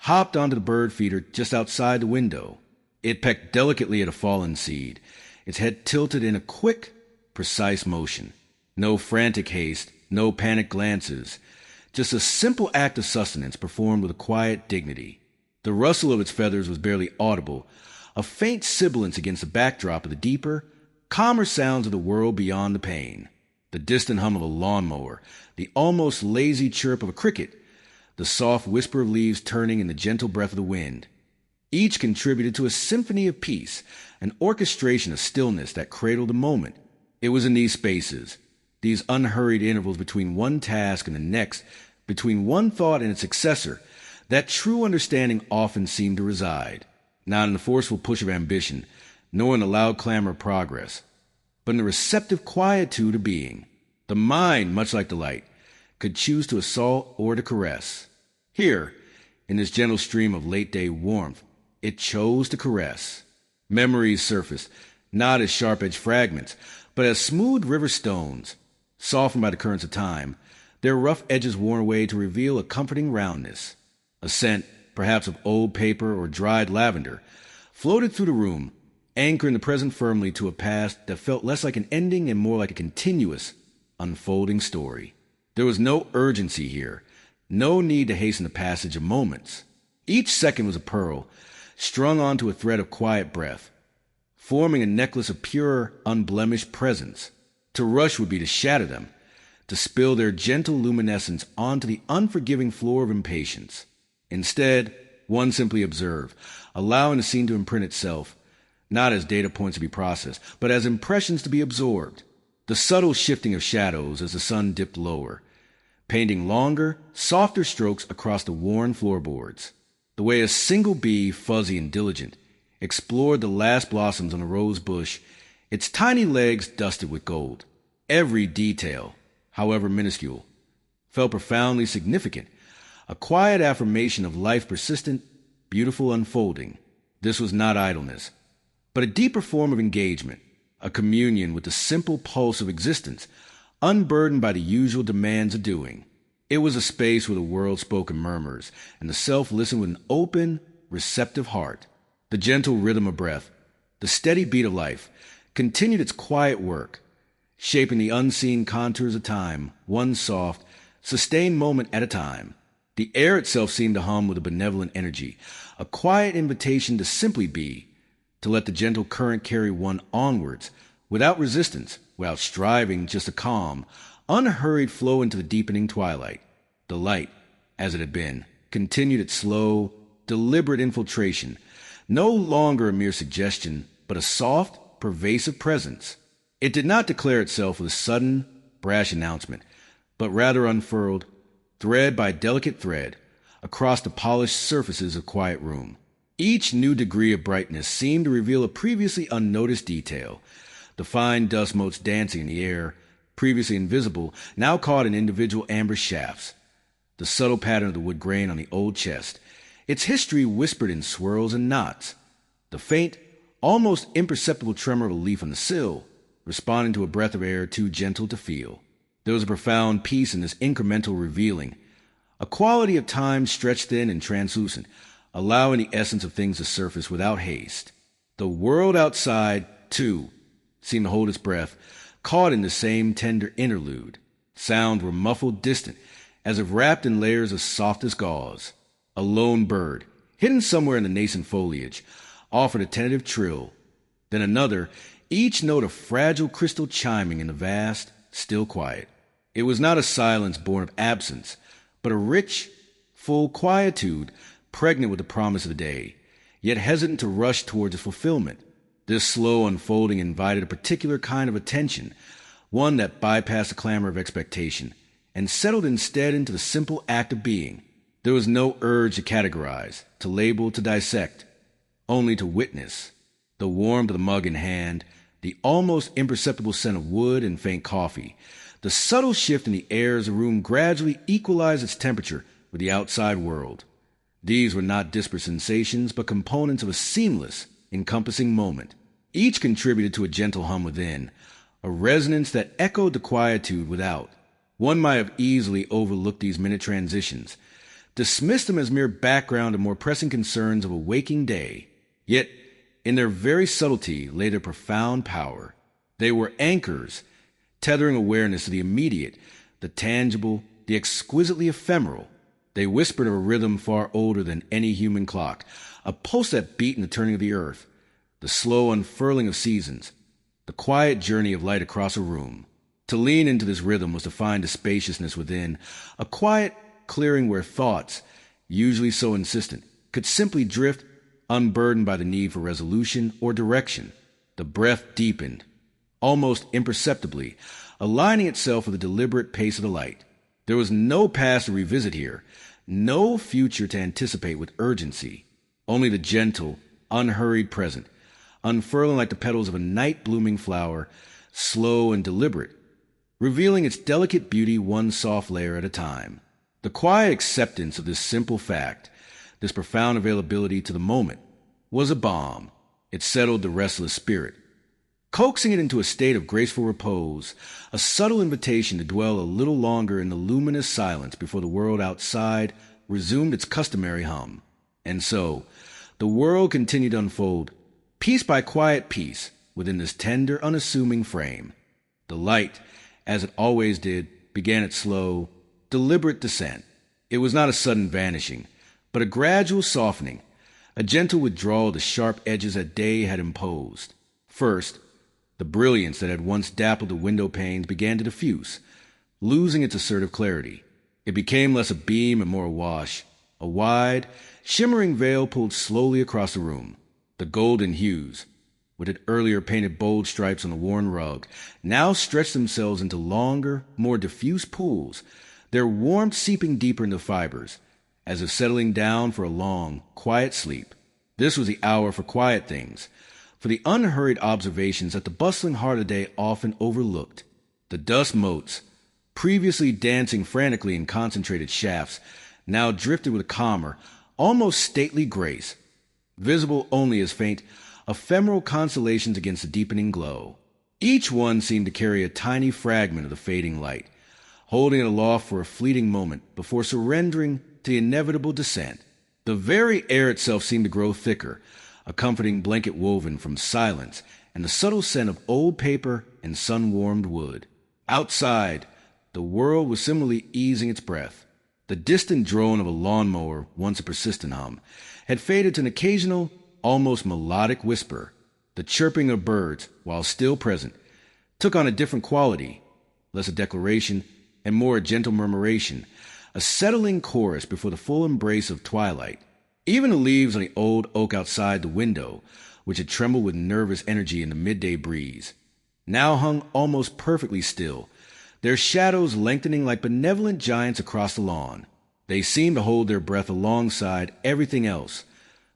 hopped onto the bird feeder just outside the window. It pecked delicately at a fallen seed, its head tilted in a quick, precise motion. No frantic haste, no panicked glances, just a simple act of sustenance performed with a quiet dignity. The rustle of its feathers was barely audible, a faint sibilance against the backdrop of the deeper, calmer sounds of the world beyond the pane. The distant hum of a lawnmower, the almost lazy chirp of a cricket, the soft whisper of leaves turning in the gentle breath of the wind. Each contributed to a symphony of peace, an orchestration of stillness that cradled the moment. It was in these spaces, these unhurried intervals between one task and the next, between one thought and its successor, that true understanding often seemed to reside. Not in the forceful push of ambition, nor in the loud clamor of progress, but in the receptive quietude of being. The mind, much like the light, could choose to assault or to caress. Here, in this gentle stream of late-day warmth, it chose to caress. Memories surfaced, not as sharp-edged fragments, but as smooth river stones, softened by the currents of time, their rough edges worn away to reveal a comforting roundness. A scent, perhaps of old paper or dried lavender, floated through the room, anchoring the present firmly to a past that felt less like an ending and more like a continuous, unfolding story. There was no urgency here, no need to hasten the passage of moments. Each second was a pearl, strung onto a thread of quiet breath, forming a necklace of pure, unblemished presence. To rush would be to shatter them, to spill their gentle luminescence onto the unforgiving floor of impatience. Instead, one simply observed, allowing the scene to imprint itself, not as data points to be processed, but as impressions to be absorbed. The subtle shifting of shadows as the sun dipped lower, painting longer, softer strokes across the worn floorboards. The way a single bee, fuzzy and diligent, explored the last blossoms on a rose bush, its tiny legs dusted with gold. Every detail, however minuscule, felt profoundly significant, a quiet affirmation of life persistent, beautiful unfolding. This was not idleness, but a deeper form of engagement, a communion with the simple pulse of existence, unburdened by the usual demands of doing. It was a space where the world spoke in murmurs, and the self listened with an open, receptive heart. The gentle rhythm of breath, the steady beat of life, continued its quiet work, shaping the unseen contours of time, one soft, sustained moment at a time. The air itself seemed to hum with a benevolent energy, a quiet invitation to simply be, to let the gentle current carry one onwards, without resistance, without striving, just a calm, unhurried flow into the deepening twilight. The light, as it had been, continued its slow, deliberate infiltration, no longer a mere suggestion, but a soft, pervasive presence. It did not declare itself with a sudden, brash announcement, but rather unfurled, thread by delicate thread, across the polished surfaces of quiet room. Each new degree of brightness seemed to reveal a previously unnoticed detail. The fine dust motes dancing in the air, previously invisible, now caught in individual amber shafts. The subtle pattern of the wood grain on the old chest, its history whispered in swirls and knots. The faint, almost imperceptible tremor of a leaf on the sill, responding to a breath of air too gentle to feel. There was a profound peace in this incremental revealing, a quality of time stretched thin and translucent, allowing the essence of things to surface without haste. The world outside, too, seemed to hold its breath, caught in the same tender interlude. Sounds were muffled distant, as if wrapped in layers of softest gauze. A lone bird, hidden somewhere in the nascent foliage, offered a tentative trill. Then another, each note a fragile crystal chiming in the vast, still quiet. It was not a silence born of absence, but a rich, full quietude pregnant with the promise of the day, yet hesitant to rush towards its fulfillment. This slow unfolding invited a particular kind of attention, one that bypassed the clamor of expectation, and settled instead into the simple act of being. There was no urge to categorize, to label, to dissect, only to witness. The warmth of the mug in hand, the almost imperceptible scent of wood and faint coffee, the subtle shift in the air as the room gradually equalized its temperature with the outside world. These were not disparate sensations, but components of a seamless, encompassing moment. Each contributed to a gentle hum within, a resonance that echoed the quietude without. One might have easily overlooked these minute transitions, dismissed them as mere background to more pressing concerns of a waking day. Yet, in their very subtlety lay their profound power. They were anchors, tethering awareness to the immediate, the tangible, the exquisitely ephemeral. They whispered of a rhythm far older than any human clock, a pulse that beat in the turning of the earth, the slow unfurling of seasons, the quiet journey of light across a room. To lean into this rhythm was to find a spaciousness within, a quiet clearing where thoughts, usually so insistent, could simply drift, unburdened by the need for resolution or direction. The breath deepened, almost imperceptibly, aligning itself with the deliberate pace of the light. There was no past to revisit here, no future to anticipate with urgency, only the gentle, unhurried present, unfurling like the petals of a night-blooming flower, slow and deliberate, revealing its delicate beauty one soft layer at a time. The quiet acceptance of this simple fact, this profound availability to the moment, was a balm. It settled the restless spirit, coaxing it into a state of graceful repose, a subtle invitation to dwell a little longer in the luminous silence before the world outside resumed its customary hum. And so, the world continued to unfold, piece by quiet piece, within this tender, unassuming frame. The light, as it always did, began its slow, deliberate descent. It was not a sudden vanishing, but a gradual softening, a gentle withdrawal of the sharp edges that day had imposed. First, the brilliance that had once dappled the window panes began to diffuse, losing its assertive clarity. It became less a beam and more a wash. A wide, shimmering veil pulled slowly across the room. The golden hues, which had earlier painted bold stripes on the worn rug, now stretched themselves into longer, more diffuse pools, their warmth seeping deeper into fibers, as if settling down for a long, quiet sleep. This was the hour for quiet things, for the unhurried observations that the bustling heart of the day often overlooked. The dust motes, previously dancing frantically in concentrated shafts, now drifted with a calmer, almost stately grace, visible only as faint, ephemeral constellations against the deepening glow. Each one seemed to carry a tiny fragment of the fading light, holding it aloft for a fleeting moment before surrendering to the inevitable descent. The very air itself seemed to grow thicker, a comforting blanket woven from silence and the subtle scent of old paper and sun-warmed wood. Outside, the world was similarly easing its breath. The distant drone of a lawnmower, once a persistent hum, had faded to an occasional, almost melodic whisper. The chirping of birds, while still present, took on a different quality, less a declaration and more a gentle murmuration, a settling chorus before the full embrace of twilight. Even the leaves on the old oak outside the window, which had trembled with nervous energy in the midday breeze, now hung almost perfectly still, their shadows lengthening like benevolent giants across the lawn. They seemed to hold their breath alongside everything else,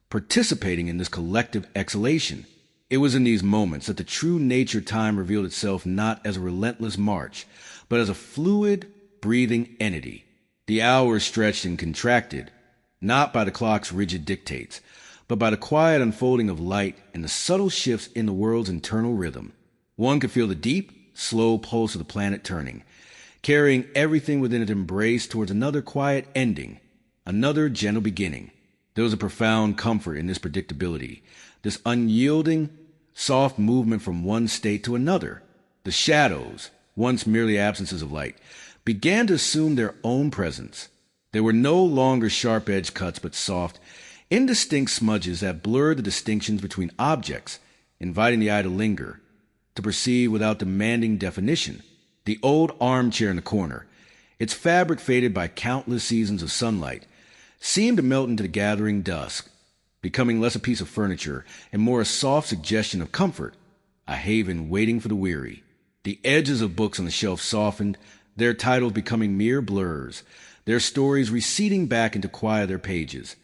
participating in this collective exhalation. It was in these moments that the true nature time revealed itself not as a relentless march, but as a fluid, breathing entity. The hours stretched and contracted, not by the clock's rigid dictates, but by the quiet unfolding of light and the subtle shifts in the world's internal rhythm. One could feel the deep, slow pulse of the planet turning, carrying everything within its embrace towards another quiet ending, another gentle beginning. There was a profound comfort in this predictability, this unyielding, soft movement from one state to another. The shadows, once merely absences of light, began to assume their own presence. They were no longer sharp-edged cuts, but soft, indistinct smudges that blurred the distinctions between objects, inviting the eye to linger, to perceive without demanding definition. The old armchair in the corner, its fabric faded by countless seasons of sunlight, seemed to melt into the gathering dusk, becoming less a piece of furniture and more a soft suggestion of comfort, a haven waiting for the weary. The edges of books on the shelf softened, their titles becoming mere blurs, their stories receding back into quieter pages,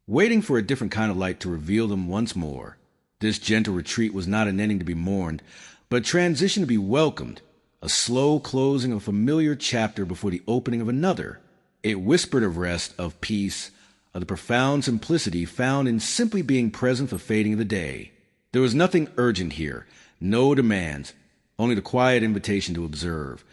waiting for a different kind of light to reveal them once more. This gentle retreat was not an ending to be mourned, but a transition to be welcomed, a slow closing of a familiar chapter before the opening of another. It whispered of rest, of peace, of the profound simplicity found in simply being present for the fading of the day. There was nothing urgent here, no demands, only the quiet invitation to observe,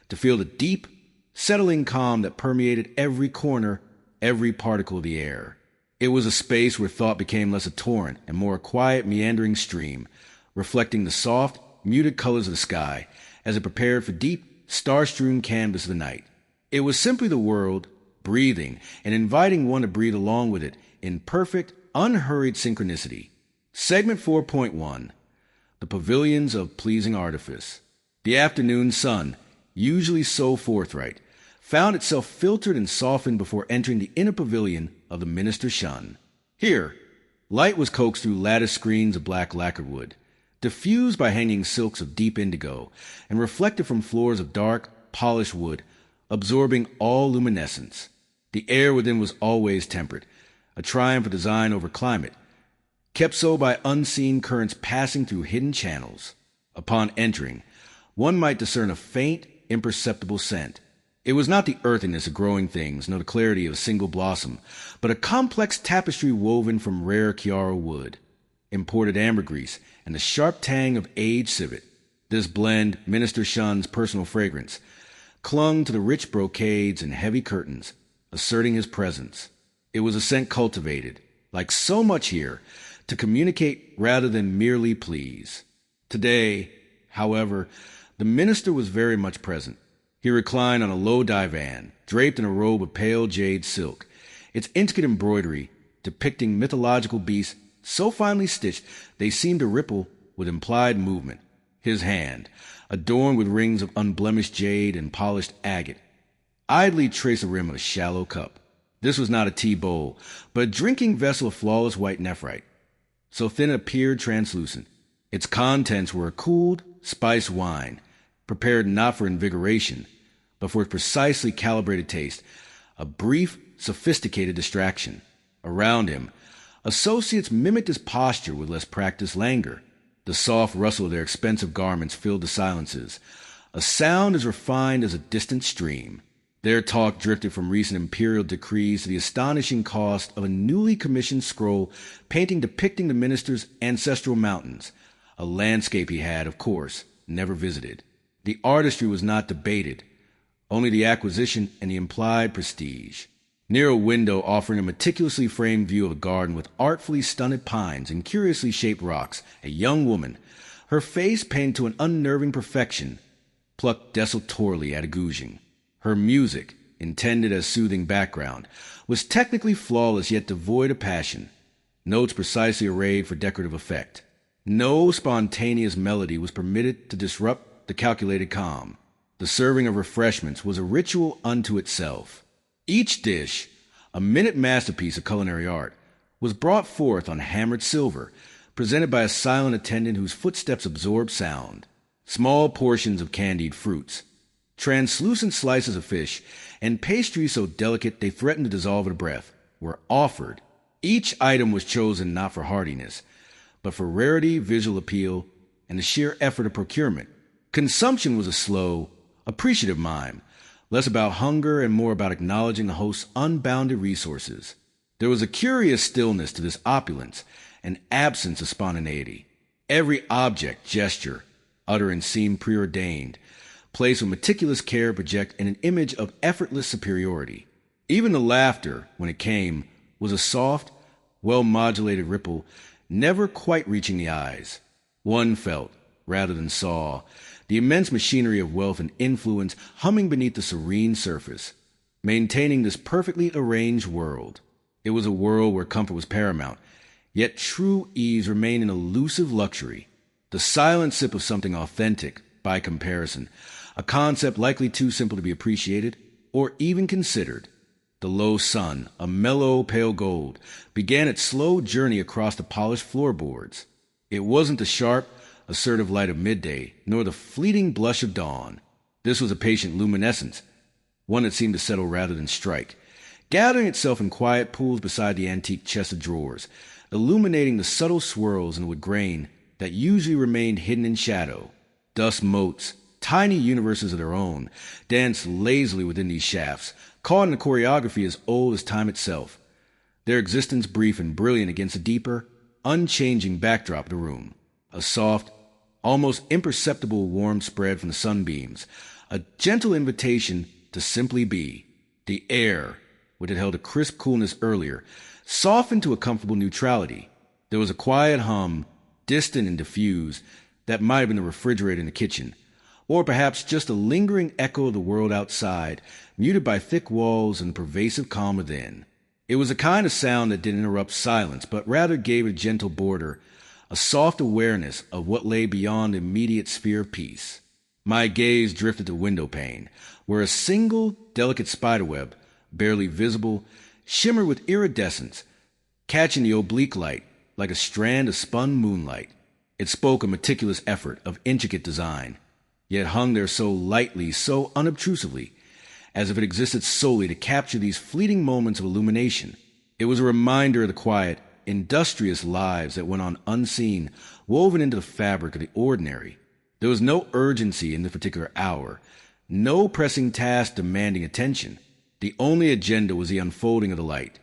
to feel the deep, settling calm that permeated every corner, every particle of the air. It was a space where thought became less a torrent and more a quiet, meandering stream, reflecting the soft, muted colors of the sky as it prepared for deep, star-strewn canvas of the night. It was simply the world, breathing and inviting one to breathe along with it in perfect, unhurried synchronicity. Segment 4.1. The Pavilions of Pleasing Artifice. The afternoon sun, usually so forthright, found itself filtered and softened before entering the inner pavilion of the minister's shun. Here, light was coaxed through lattice screens of black lacquered wood, diffused by hanging silks of deep indigo, and reflected from floors of dark, polished wood, absorbing all luminescence. The air within was always tempered, a triumph of design over climate, kept so by unseen currents passing through hidden channels. Upon entering, one might discern a faint, imperceptible scent. It was not the earthiness of growing things, nor the clarity of a single blossom, but a complex tapestry woven from rare Chiara wood, imported ambergris, and the sharp tang of aged civet. This blend, Minister Shun's personal fragrance, clung to the rich brocades and heavy curtains, asserting his presence. It was a scent cultivated, like so much here, to communicate rather than merely please. Today, however, the minister was very much present. He reclined on a low divan, draped in a robe of pale jade silk, its intricate embroidery depicting mythological beasts so finely stitched they seemed to ripple with implied movement. His hand, adorned with rings of unblemished jade and polished agate, idly traced the rim of a shallow cup. This was not a tea bowl, but a drinking vessel of flawless white nephrite, so thin it appeared translucent. Its contents were a cooled, spiced wine, prepared not for invigoration, but for its precisely calibrated taste, a brief, sophisticated distraction. Around him, associates mimicked his posture with less practiced languor. The soft rustle of their expensive garments filled the silences, a sound as refined as a distant stream. Their talk drifted from recent imperial decrees to the astonishing cost of a newly commissioned scroll painting depicting the minister's ancestral mountains, a landscape he had, of course, never visited. The artistry was not debated, only the acquisition and the implied prestige. Near a window offering a meticulously framed view of a garden with artfully stunted pines and curiously shaped rocks, a young woman, her face painted to an unnerving perfection, plucked desultorily at a gouging. Her music, intended as soothing background, was technically flawless yet devoid of passion, notes precisely arrayed for decorative effect. No spontaneous melody was permitted to disrupt the calculated calm. The serving of refreshments was a ritual unto itself. Each dish, a minute masterpiece of culinary art, was brought forth on hammered silver, presented by a silent attendant whose footsteps absorbed sound. Small portions of candied fruits, translucent slices of fish, and pastries so delicate they threatened to dissolve at a breath, were offered. Each item was chosen not for hardiness, but for rarity, visual appeal, and the sheer effort of procurement. Consumption was a slow, appreciative mime, less about hunger and more about acknowledging the host's unbounded resources. There was a curious stillness to this opulence, an absence of spontaneity. Every object, gesture, utterance seemed preordained, placed with meticulous care to project an image of effortless superiority. Even the laughter, when it came, was a soft, well-modulated ripple, never quite reaching the eyes. One felt, rather than saw, the immense machinery of wealth and influence humming beneath the serene surface, maintaining this perfectly arranged world. It was a world where comfort was paramount, yet true ease remained an elusive luxury. The silent sip of something authentic, by comparison, a concept likely too simple to be appreciated or even considered. The low sun, a mellow pale gold, began its slow journey across the polished floorboards. It wasn't the sharp, assertive light of midday, nor the fleeting blush of dawn. This was a patient luminescence, one that seemed to settle rather than strike, gathering itself in quiet pools beside the antique chest of drawers, illuminating the subtle swirls in the wood grain that usually remained hidden in shadow. Dust motes, tiny universes of their own, danced lazily within these shafts, caught in a choreography as old as time itself, their existence brief and brilliant against the deeper, unchanging backdrop of the room. A soft, almost imperceptible warmth spread from the sunbeams, a gentle invitation to simply be. The air, which had held a crisp coolness earlier, softened to a comfortable neutrality. There was a quiet hum, distant and diffuse, that might have been the refrigerator in the kitchen, or perhaps just a lingering echo of the world outside, muted by thick walls and the pervasive calm within. It was a kind of sound that didn't interrupt silence, but rather gave it a gentle border, a soft awareness of what lay beyond the immediate sphere of peace. My gaze drifted to the window pane, where a single, delicate spiderweb, barely visible, shimmered with iridescence, catching the oblique light like a strand of spun moonlight. It spoke of meticulous effort, of intricate design, yet hung there so lightly, so unobtrusively, as if it existed solely to capture these fleeting moments of illumination. It was a reminder of the quiet, industrious lives that went on unseen, woven into the fabric of the ordinary. There was no urgency in the particular hour, no pressing task demanding attention. The only agenda was the unfolding of the light,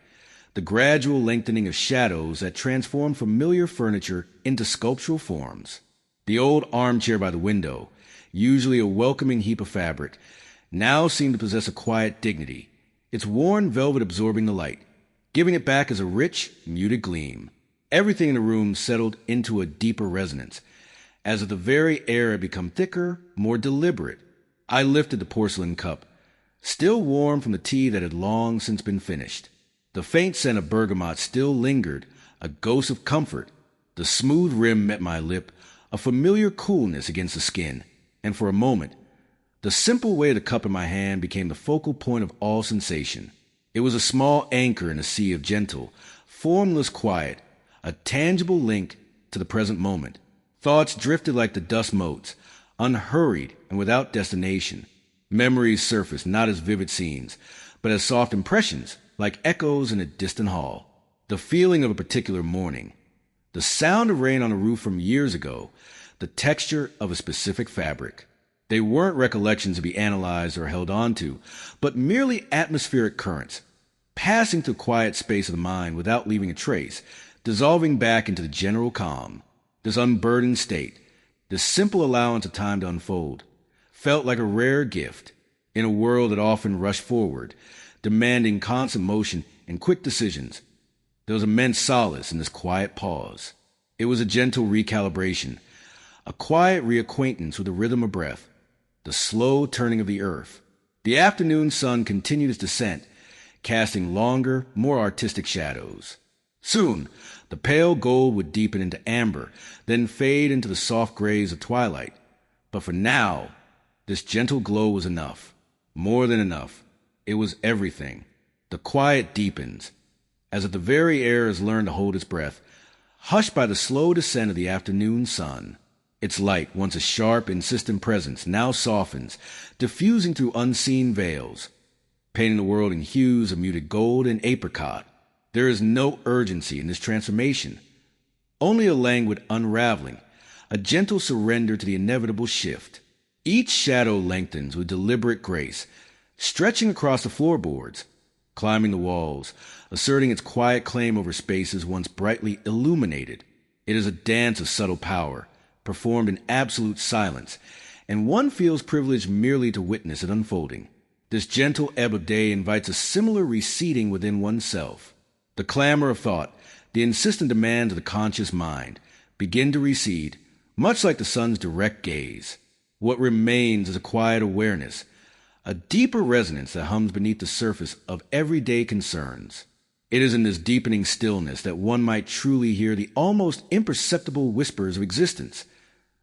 the gradual lengthening of shadows that transformed familiar furniture into sculptural forms. The old armchair by the window, usually a welcoming heap of fabric, now seemed to possess a quiet dignity, its worn velvet absorbing the light, giving it back as a rich, muted gleam. Everything in the room settled into a deeper resonance, as if the very air had become thicker, more deliberate. I lifted the porcelain cup, still warm from the tea that had long since been finished. The faint scent of bergamot still lingered, a ghost of comfort. The smooth rim met my lip, a familiar coolness against the skin, and for a moment, the simple weight of the cup in my hand became the focal point of all sensation. It was a small anchor in a sea of gentle, formless quiet, a tangible link to the present moment. Thoughts drifted like the dust motes, unhurried and without destination. Memories surfaced not as vivid scenes, but as soft impressions, like echoes in a distant hall. The feeling of a particular morning, the sound of rain on a roof from years ago, the texture of a specific fabric. They weren't recollections to be analyzed or held on to, but merely atmospheric currents, passing through quiet space of the mind without leaving a trace, dissolving back into the general calm. This unburdened state, this simple allowance of time to unfold, felt like a rare gift. In a world that often rushed forward, demanding constant motion and quick decisions, there was immense solace in this quiet pause. It was a gentle recalibration, a quiet reacquaintance with the rhythm of breath, the slow turning of the earth. The afternoon sun continued its descent, casting longer, more artistic shadows. Soon, the pale gold would deepen into amber, then fade into the soft grays of twilight. But for now, this gentle glow was enough. More than enough. It was everything. The quiet deepens, as if the very air has learned to hold its breath, hushed by the slow descent of the afternoon sun. Its light, once a sharp, insistent presence, now softens, diffusing through unseen veils, painting the world in hues of muted gold and apricot. There is no urgency in this transformation, only a languid unraveling, a gentle surrender to the inevitable shift. Each shadow lengthens with deliberate grace, stretching across the floorboards, climbing the walls, asserting its quiet claim over spaces once brightly illuminated. It is a dance of subtle power, performed in absolute silence, and one feels privileged merely to witness it unfolding. This gentle ebb of day invites a similar receding within oneself. The clamor of thought, the insistent demands of the conscious mind, begin to recede, much like the sun's direct gaze. What remains is a quiet awareness, a deeper resonance that hums beneath the surface of everyday concerns. It is in this deepening stillness that one might truly hear the almost imperceptible whispers of existence.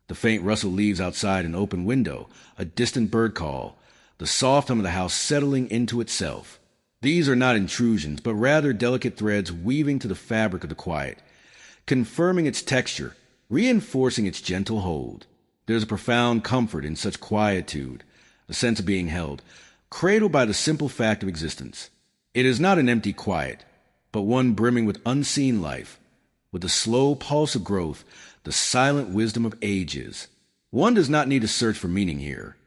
The faint rustle of leaves outside an open window, a distant bird call, the soft hum of the house settling into itself. These are not intrusions, but rather delicate threads weaving to the fabric of the quiet, confirming its texture, reinforcing its gentle hold. There is a profound comfort in such quietude, a sense of being held, cradled by the simple fact of existence. It is not an empty quiet, but one brimming with unseen life, with the slow pulse of growth, the silent wisdom of ages. One does not need to search for meaning here.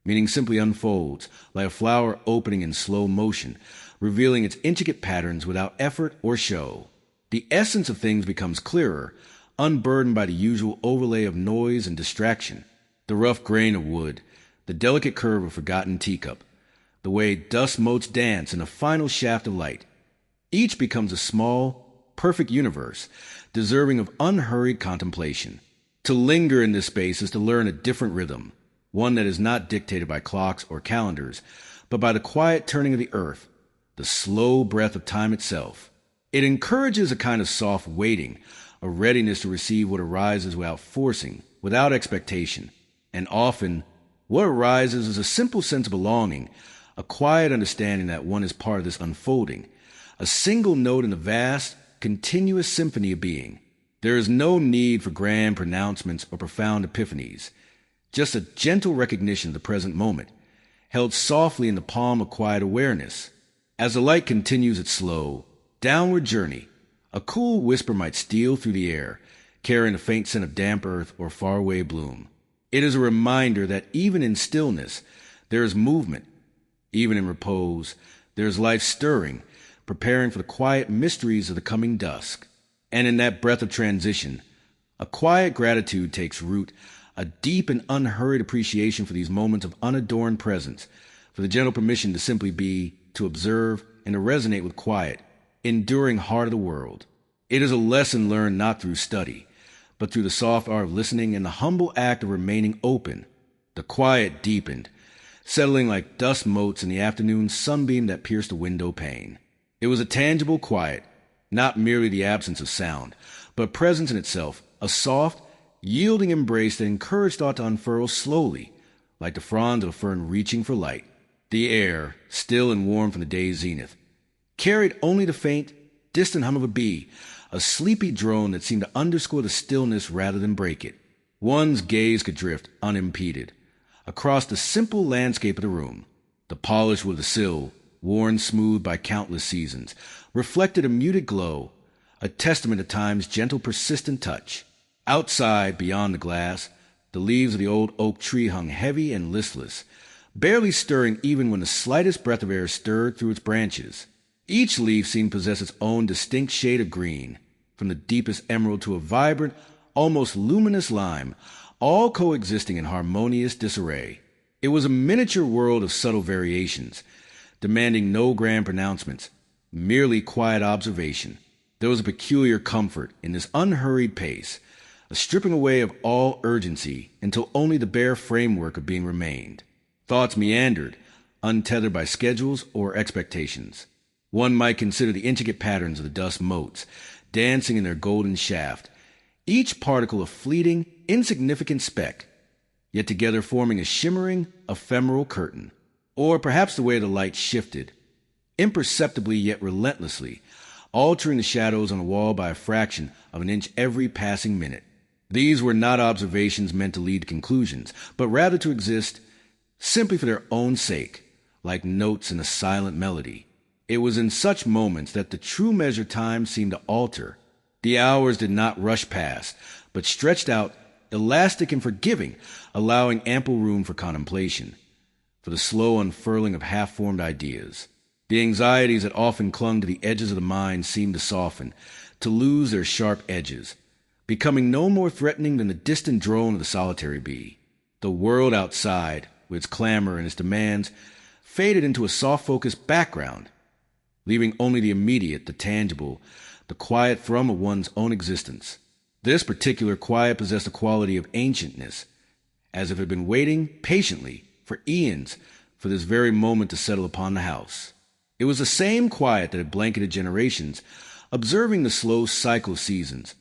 Meaning simply unfolds, like a flower opening in slow motion, revealing its intricate patterns without effort or show. The essence of things becomes clearer, unburdened by the usual overlay of noise and distraction. The rough grain of wood, the delicate curve of forgotten teacup, the way dust motes dance in a final shaft of light. Each becomes a small, perfect universe, deserving of unhurried contemplation. To linger in this space is to learn a different rhythm, one that is not dictated by clocks or calendars, but by the quiet turning of the earth, the slow breath of time itself. It encourages a kind of soft waiting, a readiness to receive what arises without forcing, without expectation. And often, what arises is a simple sense of belonging, a quiet understanding that one is part of this unfolding, a single note in the vast, continuous symphony of being. There is no need for grand pronouncements or profound epiphanies, just a gentle recognition of the present moment, held softly in the palm of quiet awareness. As the light continues its slow, downward journey, a cool whisper might steal through the air, carrying a faint scent of damp earth or faraway bloom. It is a reminder that even in stillness, there is movement. Even in repose, there is life stirring, preparing for the quiet mysteries of the coming dusk. And in that breath of transition, a quiet gratitude takes root, a deep and unhurried appreciation for these moments of unadorned presence, for the gentle permission to simply be, to observe, and to resonate with quiet, enduring heart of the world. It is a lesson learned not through study, but through the soft art of listening and the humble act of remaining open. The quiet deepened, settling like dust motes in the afternoon sunbeam that pierced the window pane. It was a tangible quiet, not merely the absence of sound, but presence in itself, a soft, yielding embrace that encouraged thought to unfurl slowly, like the fronds of a fern reaching for light. The air, still and warm from the day's zenith, carried only the faint, distant hum of a bee, a sleepy drone that seemed to underscore the stillness rather than break it. One's gaze could drift, unimpeded, across the simple landscape of the room. The polished wood of the sill, worn smooth by countless seasons, reflected a muted glow, a testament to time's gentle, persistent touch. Outside, beyond the glass, the leaves of the old oak tree hung heavy and listless, barely stirring even when the slightest breath of air stirred through its branches. Each leaf seemed to possess its own distinct shade of green, from the deepest emerald to a vibrant, almost luminous lime, all coexisting in harmonious disarray. It was a miniature world of subtle variations, demanding no grand pronouncements, merely quiet observation. There was a peculiar comfort in this unhurried pace, a stripping away of all urgency until only the bare framework of being remained. Thoughts meandered, untethered by schedules or expectations. One might consider the intricate patterns of the dust motes, dancing in their golden shaft, each particle a fleeting, insignificant speck, yet together forming a shimmering, ephemeral curtain. Or perhaps the way the light shifted, imperceptibly yet relentlessly, altering the shadows on the wall by a fraction of an inch every passing minute. These were not observations meant to lead to conclusions, but rather to exist simply for their own sake, like notes in a silent melody. It was in such moments that the true measure time seemed to alter. The hours did not rush past, but stretched out, elastic and forgiving, allowing ample room for contemplation, for the slow unfurling of half-formed ideas. The anxieties that often clung to the edges of the mind seemed to soften, to lose their sharp edges, becoming no more threatening than the distant drone of the solitary bee. The world outside, with its clamor and its demands, faded into a soft-focused background, leaving only the immediate, the tangible, the quiet thrum of one's own existence. This particular quiet possessed a quality of ancientness, as if it had been waiting patiently for eons for this very moment to settle upon the house. It was the same quiet that had blanketed generations, observing the slow cycle of seasons.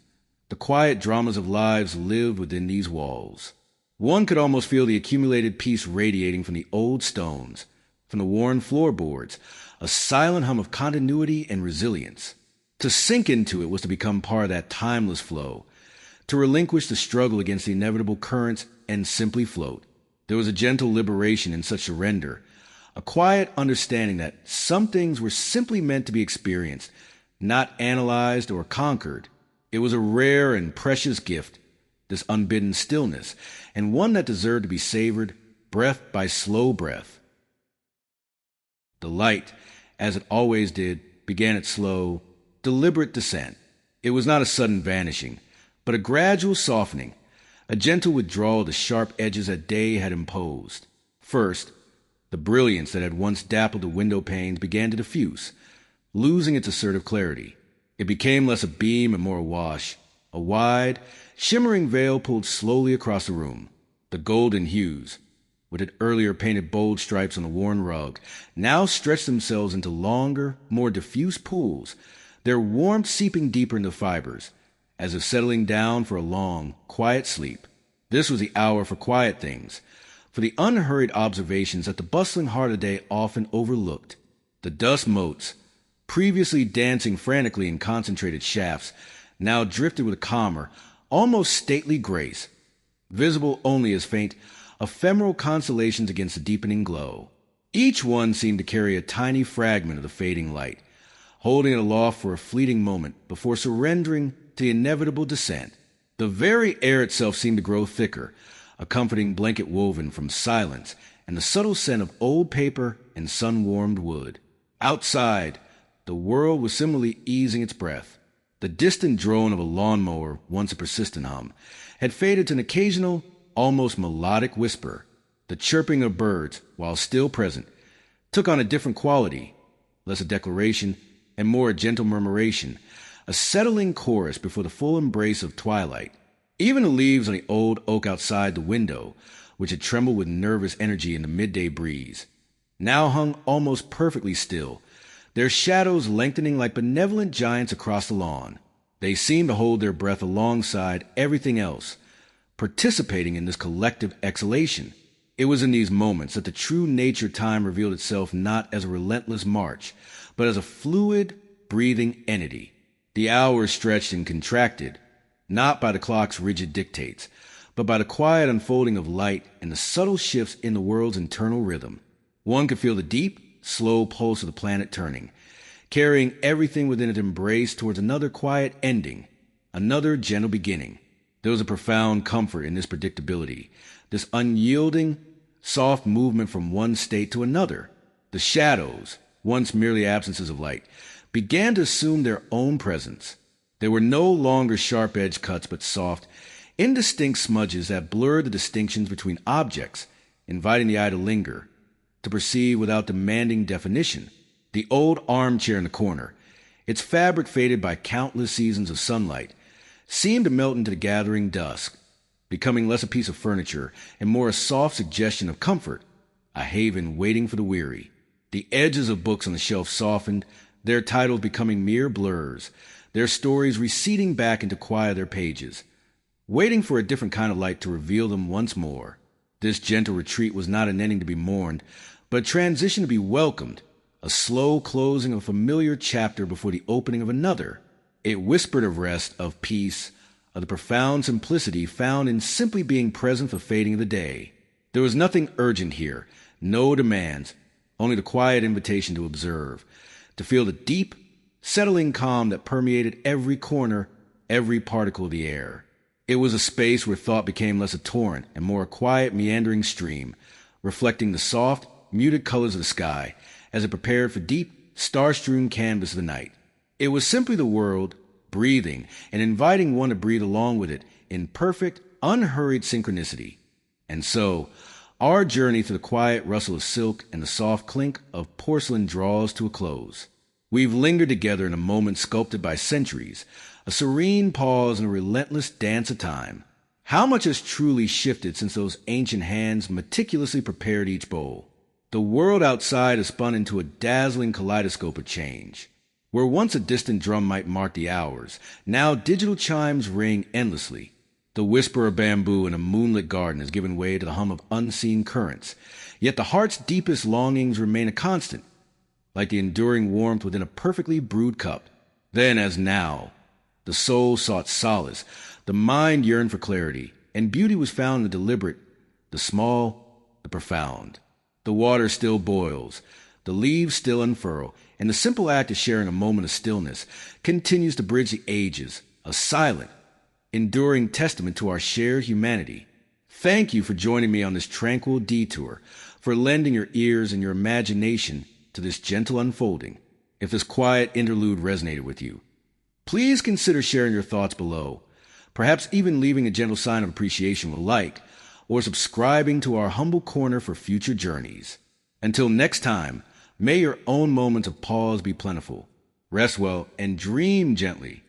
The quiet dramas of lives lived within these walls. One could almost feel the accumulated peace radiating from the old stones, from the worn floorboards, a silent hum of continuity and resilience. To sink into it was to become part of that timeless flow, to relinquish the struggle against the inevitable currents and simply float. There was a gentle liberation in such surrender, a quiet understanding that some things were simply meant to be experienced, not analyzed or conquered. It was a rare and precious gift, this unbidden stillness, and one that deserved to be savored breath by slow breath. The light, as it always did, began its slow, deliberate descent. It was not a sudden vanishing, but a gradual softening, a gentle withdrawal of the sharp edges that day had imposed. First, the brilliance that had once dappled the window panes began to diffuse, losing its assertive clarity. It became less a beam and more a wash. A wide, shimmering veil pulled slowly across the room. The golden hues, which had earlier painted bold stripes on the worn rug, now stretched themselves into longer, more diffuse pools, their warmth seeping deeper into fibers, as if settling down for a long, quiet sleep. This was the hour for quiet things, for the unhurried observations that the bustling heart of the day often overlooked. The dust motes, previously dancing frantically in concentrated shafts, now drifted with a calmer, almost stately grace, visible only as faint, ephemeral constellations against the deepening glow. Each one seemed to carry a tiny fragment of the fading light, holding it aloft for a fleeting moment before surrendering to the inevitable descent. The very air itself seemed to grow thicker, a comforting blanket woven from silence and the subtle scent of old paper and sun-warmed wood. Outside, the world was similarly easing its breath. The distant drone of a lawnmower, once a persistent hum, had faded to an occasional, almost melodic whisper. The chirping of birds, while still present, took on a different quality, less a declaration and more a gentle murmuration, a settling chorus before the full embrace of twilight. Even the leaves on the old oak outside the window, which had trembled with nervous energy in the midday breeze, now hung almost perfectly still, their shadows lengthening like benevolent giants across the lawn. They seemed to hold their breath alongside everything else, participating in this collective exhalation. It was in these moments that the true nature time revealed itself not as a relentless march, but as a fluid, breathing entity. The hours stretched and contracted, not by the clock's rigid dictates, but by the quiet unfolding of light and the subtle shifts in the world's internal rhythm. One could feel the deep, slow pulse of the planet turning, carrying everything within its embrace towards another quiet ending, another gentle beginning. There was a profound comfort in this predictability, this unyielding, soft movement from one state to another. The shadows, once merely absences of light, began to assume their own presence. They were no longer sharp-edged cuts, but soft, indistinct smudges that blurred the distinctions between objects inviting the eye to linger, to perceive without demanding definition. The old armchair in the corner, its fabric faded by countless seasons of sunlight, seemed to melt into the gathering dusk, becoming less a piece of furniture and more a soft suggestion of comfort, a haven waiting for the weary. The edges of books on the shelf softened, their titles becoming mere blurs, their stories receding back into quiet of their pages, waiting for a different kind of light to reveal them once more. This gentle retreat was not an ending to be mourned, but a transition to be welcomed, a slow closing of a familiar chapter before the opening of another. It whispered of rest, of peace, of the profound simplicity found in simply being present for the fading of the day. There was nothing urgent here, no demands, only the quiet invitation to observe, to feel the deep, settling calm that permeated every corner, every particle of the air. It was a space where thought became less a torrent and more a quiet, meandering stream, reflecting the soft, muted colors of the sky as it prepared for deep, star-strewn canvas of the night. It was simply the world, breathing and inviting one to breathe along with it in perfect, unhurried synchronicity. And so, our journey through the quiet rustle of silk and the soft clink of porcelain draws to a close. We've lingered together in a moment sculpted by centuries, a serene pause in a relentless dance of time. How much has truly shifted since those ancient hands meticulously prepared each bowl? The world outside has spun into a dazzling kaleidoscope of change. Where once a distant drum might mark the hours, now digital chimes ring endlessly. The whisper of bamboo in a moonlit garden has given way to the hum of unseen currents, yet the heart's deepest longings remain a constant, like the enduring warmth within a perfectly brewed cup. Then, as now, the soul sought solace, the mind yearned for clarity, and beauty was found in the deliberate, the small, the profound. The water still boils, the leaves still unfurl, and the simple act of sharing a moment of stillness continues to bridge the ages, a silent, enduring testament to our shared humanity. Thank you for joining me on this tranquil detour, for lending your ears and your imagination to this gentle unfolding. If this quiet interlude resonated with you, please consider sharing your thoughts below, perhaps even leaving a gentle sign of appreciation with a like, or subscribing to our humble corner for future journeys. Until next time, may your own moments of pause be plentiful. Rest well and dream gently.